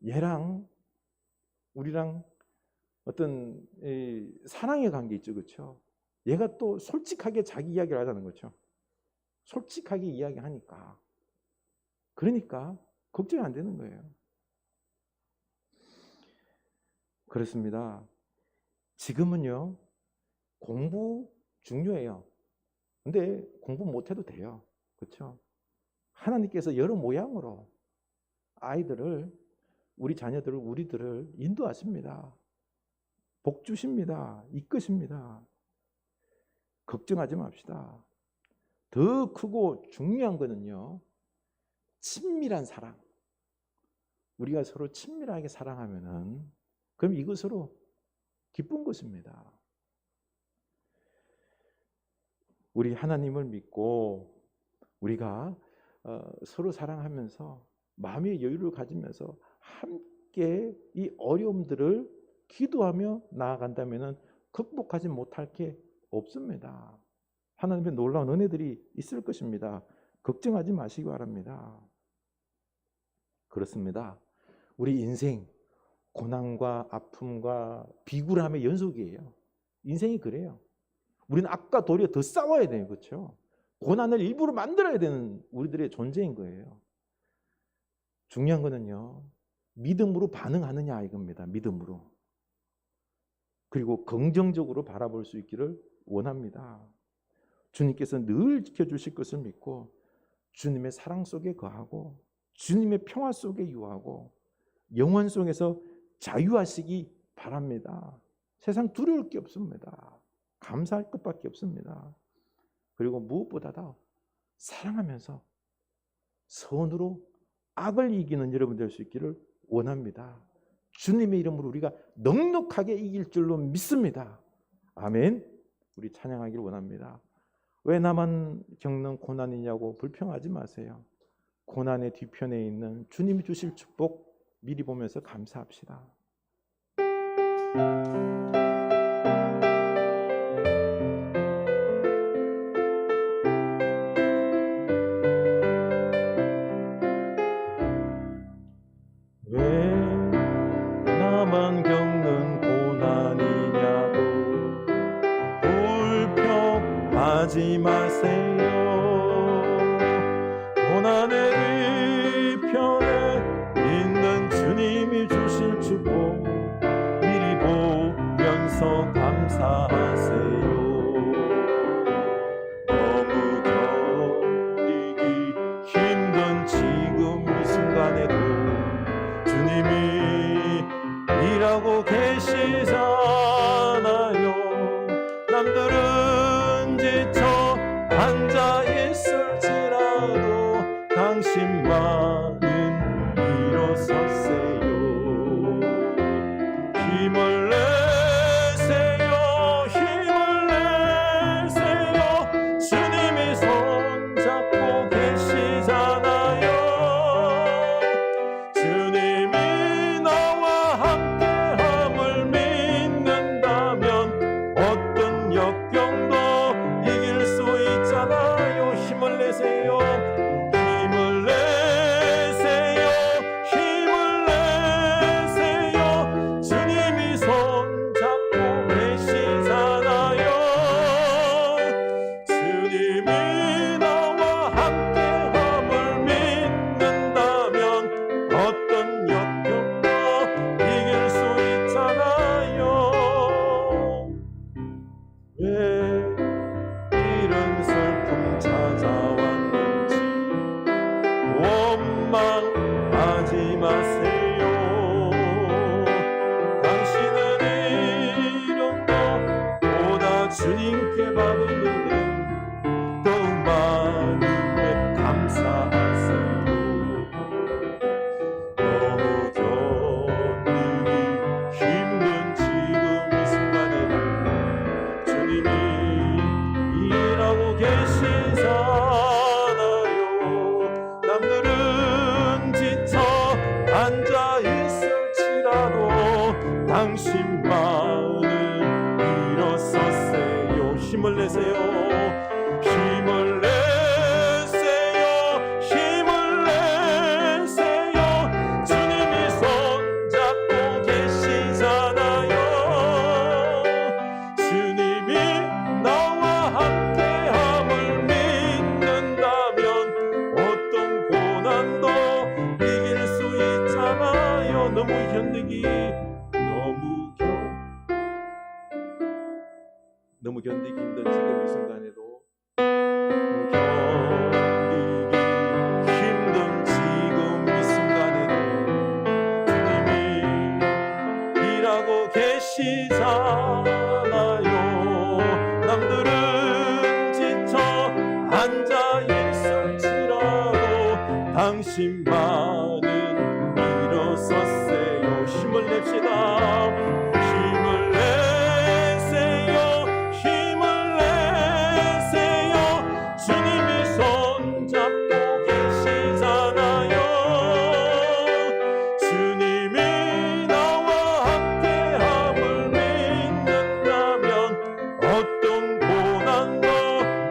얘랑 우리랑 어떤 사랑의 관계 있죠. 그렇죠? 얘가 또 솔직하게 자기 이야기를 하자는 거죠. 솔직하게 이야기하니까. 그러니까 걱정이 안 되는 거예요. 그렇습니다. 지금은요, 공부 중요해요. 근데 공부 못해도 돼요. 그렇죠? 하나님께서 여러 모양으로 아이들을, 우리 자녀들을, 우리들을 인도하십니다. 복 주십니다. 이끄십니다. 걱정하지 맙시다. 더 크고 중요한 거는요, 친밀한 사랑. 우리가 서로 친밀하게 사랑하면은 그럼 이것으로 기쁜 것입니다. 우리 하나님을 믿고 우리가 서로 사랑하면서 마음의 여유를 가지면서 함께 이 어려움들을 기도하며 나아간다면 극복하지 못할 게 없습니다. 하나님의 놀라운 은혜들이 있을 것입니다. 걱정하지 마시기 바랍니다. 그렇습니다. 우리 인생 고난과 아픔과 비굴함의 연속이에요. 인생이 그래요. 우리는 악과 도리어 더 싸워야 돼요. 그렇죠? 고난을 일부러 만들어야 되는 우리들의 존재인 거예요. 중요한 거는요, 믿음으로 반응하느냐 이겁니다. 믿음으로. 그리고 긍정적으로 바라볼 수 있기를 원합니다. 주님께서 늘 지켜주실 것을 믿고 주님의 사랑 속에 거하고 주님의 평화 속에 유하고 영원 속에서 자유하시기 바랍니다. 세상 두려울 게 없습니다. 감사할 것밖에 없습니다. 그리고 무엇보다도 사랑하면서 선으로 악을 이기는 여러분 될 수 있기를 원합니다. 주님의 이름으로 우리가 넉넉하게 이길 줄로 믿습니다. 아멘. 우리 찬양하길 원합니다. 왜 나만 겪는 고난이냐고 불평하지 마세요. 고난의 뒤편에 있는 주님이 주실 축복 미리 보면서 감사합시다. 왜 나만 겪는 고난이냐고 불평하지 마세요. 고난의 뒤편에 있는 주님이 주실 축복 미리 보면서 감사하세요. 너무 견디기 힘든 지금 이 순간에도 주님이 일하고 계시잖아요. 남들은 지쳐 앉아 있을지라도 당신만은 일어서세요. 힘을 내세요. 힘을 내세요. 주님이 손잡고 계시잖아요. 주님이 나와 함께함을 믿는다면 어떤 역경도 이길 수 있잖아요. 힘을 내세요. 힘을 내세요. 힘을 내세요. 주님이 손잡고 계시잖아요. 주님이 나와 함께함을 믿는다면 어떤 역경도 이길 수 있잖아요. 왜 이런 슬픔 찾아왔는지 원망하지 마세요. 당신은 이름도 보다 주님께 받으니 더욱 마음에 감사하세요. 너무 견디기 힘든 지금 이 순간에도 주님이 일하고 계시잖아요. 남들은 지쳐 앉아 있을지라도 당신만은 일어서세요. 힘을 내세요. 힘을 내세요. 힘을 내세요. 주님이 손잡고 계시잖아요. 주님이 나와 함께함을 믿는다면 어떤 고난도 이길 수 있잖아요. 너무 견디기 힘든 지금 이 순간에도 견디기 힘든 지금 이 순간에도 주님이 일하고 계시잖아요. 남들은 지쳐 앉아 있을지라도 당신만은 일어서세요. 힘을 냅시다. 힘을 내세요. 힘을 내세요. 주님이 손잡고 계시잖아요. 주님이 나와 함께함을 믿는다면 어떤 고난도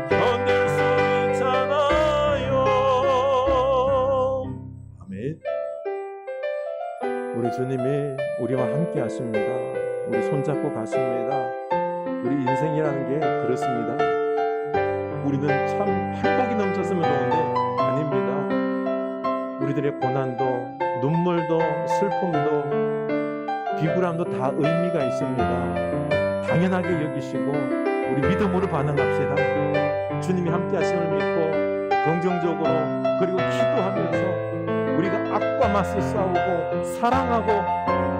견딜 수 있잖아요. 아멘. 우리 주님이 우리와 함께 하십니다. 우리 손잡고 가십니다. 우리 인생이라는 게 그렇습니다. 우리는 참 행복이 넘쳤으면 좋은데 아닙니다. 우리들의 고난도 눈물도 슬픔도 비굴함도 다 의미가 있습니다. 당연하게 여기시고 우리 믿음으로 반응합시다. 주님이 함께 하심을 믿고 긍정적으로 그리고 기도하면서 우리가 악과 맞서 싸우고 사랑하고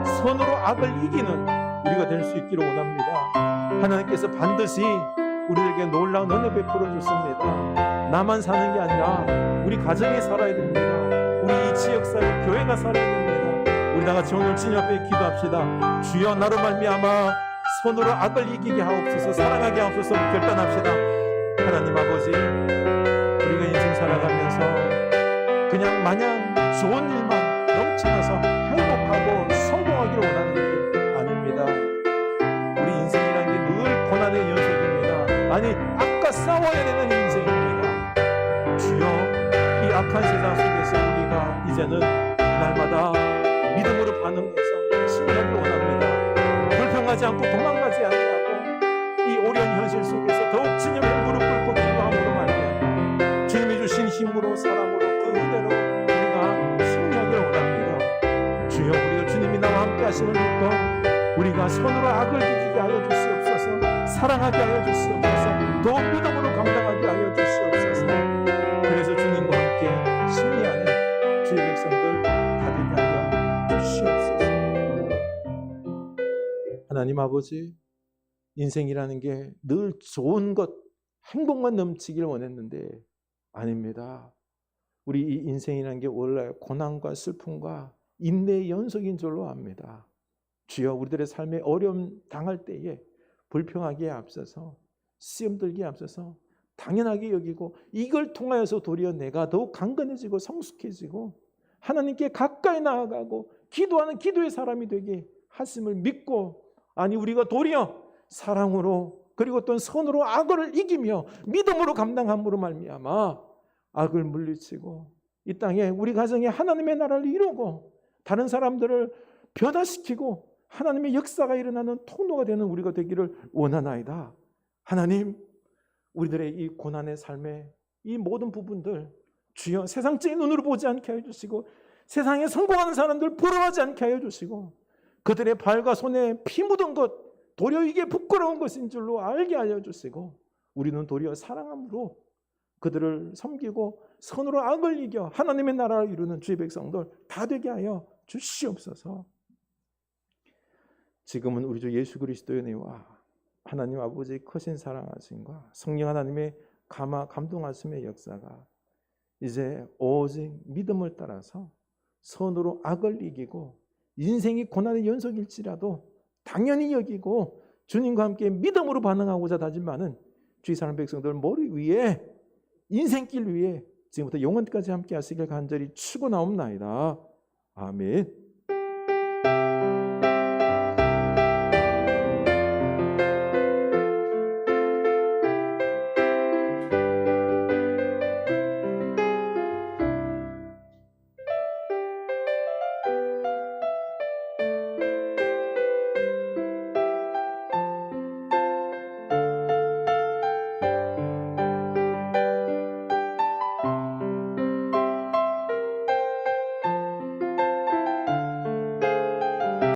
선으로 악을 이기는 우리가 될 수 있기를 원합니다. 하나님께서 반드시 우리에게 놀라운 은혜 베풀어 주십니다. 나만 사는 게 아니라 우리 가정이 살아야 됩니다. 우리 이 지역사회 교회가 살아야 됩니다. 우리 다 같이 오늘 주님 앞에 기도합시다. 주여 나로 말미암아 손으로 악을 이기게 하옵소서, 사랑하게 하옵소서. 결단합시다. 하나님 아버지, 우리가 인생 살아가면서 그냥 마냥 좋은 일만 넘쳐나서 행복하고 성공하기를 원하는 게 아닙니다. 우리 인생이란 게 늘 고난의 연속입니다. 아니, 악과 싸워야 되는 인생입니다. 주여, 이 악한 세상 속에서 우리가 이제는 날마다 믿음으로 반응해서 승리하기를 원합니다. 불평하지 않고 도망가지 아니하고 이 어려운 현실 속에서 더욱 주님의 무릎 꿇고 기도함으로 말미암아 주님이 주신 힘으로 사랑으로 그 은혜로 우리가 승리하기를 원합니다. 주여, 우리가 주님이 나와 함께 하심을 믿고 우리가 손으로 악을 이기게 하여 주시옵소서, 사랑하게 하여 주시옵소서, 더욱 믿음으로 감당하게 하여 주시옵소서. 그래서 주님과 함께 승리하는 주의 백성들 다 되게 하여 주시옵소서. 하나님 아버지, 인생이라는 게 늘 좋은 것, 행복만 넘치길 원했는데 아닙니다. 우리 이 인생이라는 게 원래 고난과 슬픔과 인내의 연속인 줄로 압니다. 주여, 우리들의 삶에 어려움 당할 때에 불평하기에 앞서서, 시험 들기에 앞서서 당연하게 여기고 이걸 통하여서 도리어 내가 더욱 강건해지고 성숙해지고 하나님께 가까이 나아가고 기도하는 기도의 사람이 되게 하심을 믿고, 아니 우리가 도리어 사랑으로 그리고 또 선으로 악을 이기며 믿음으로 감당함으로 말미암아 악을 물리치고 이 땅에 우리 가정에 하나님의 나라를 이루고 다른 사람들을 변화시키고 하나님의 역사가 일어나는 통로가 되는 우리가 되기를 원하나이다. 하나님, 우리들의 이 고난의 삶의 이 모든 부분들 주여 세상적인 눈으로 보지 않게 하여 주시고 세상에 성공하는 사람들 부러워하지 않게 하여 주시고 그들의 발과 손에 피 묻은 것 도리어 이게 부끄러운 것인 줄로 알게 하여 주시고 우리는 도리어 사랑함으로 그들을 섬기고 선으로 악을 이겨 하나님의 나라를 이루는 주의 백성들 다 되게 하여 주시옵소서. 지금은 우리 주 예수 그리스도의 은혜와 하나님 아버지의 크신 사랑하심과 성령 하나님의 감동하심의 역사가 이제 오직 믿음을 따라서 선으로 악을 이기고 인생이 고난의 연속일지라도 당연히 여기고 주님과 함께 믿음으로 반응하고자 다짐하는 주의 사랑 백성들 머리 위에 인생길 위에 지금부터 영원까지 함께 하시길 간절히 축원하옵나이다. 아멘.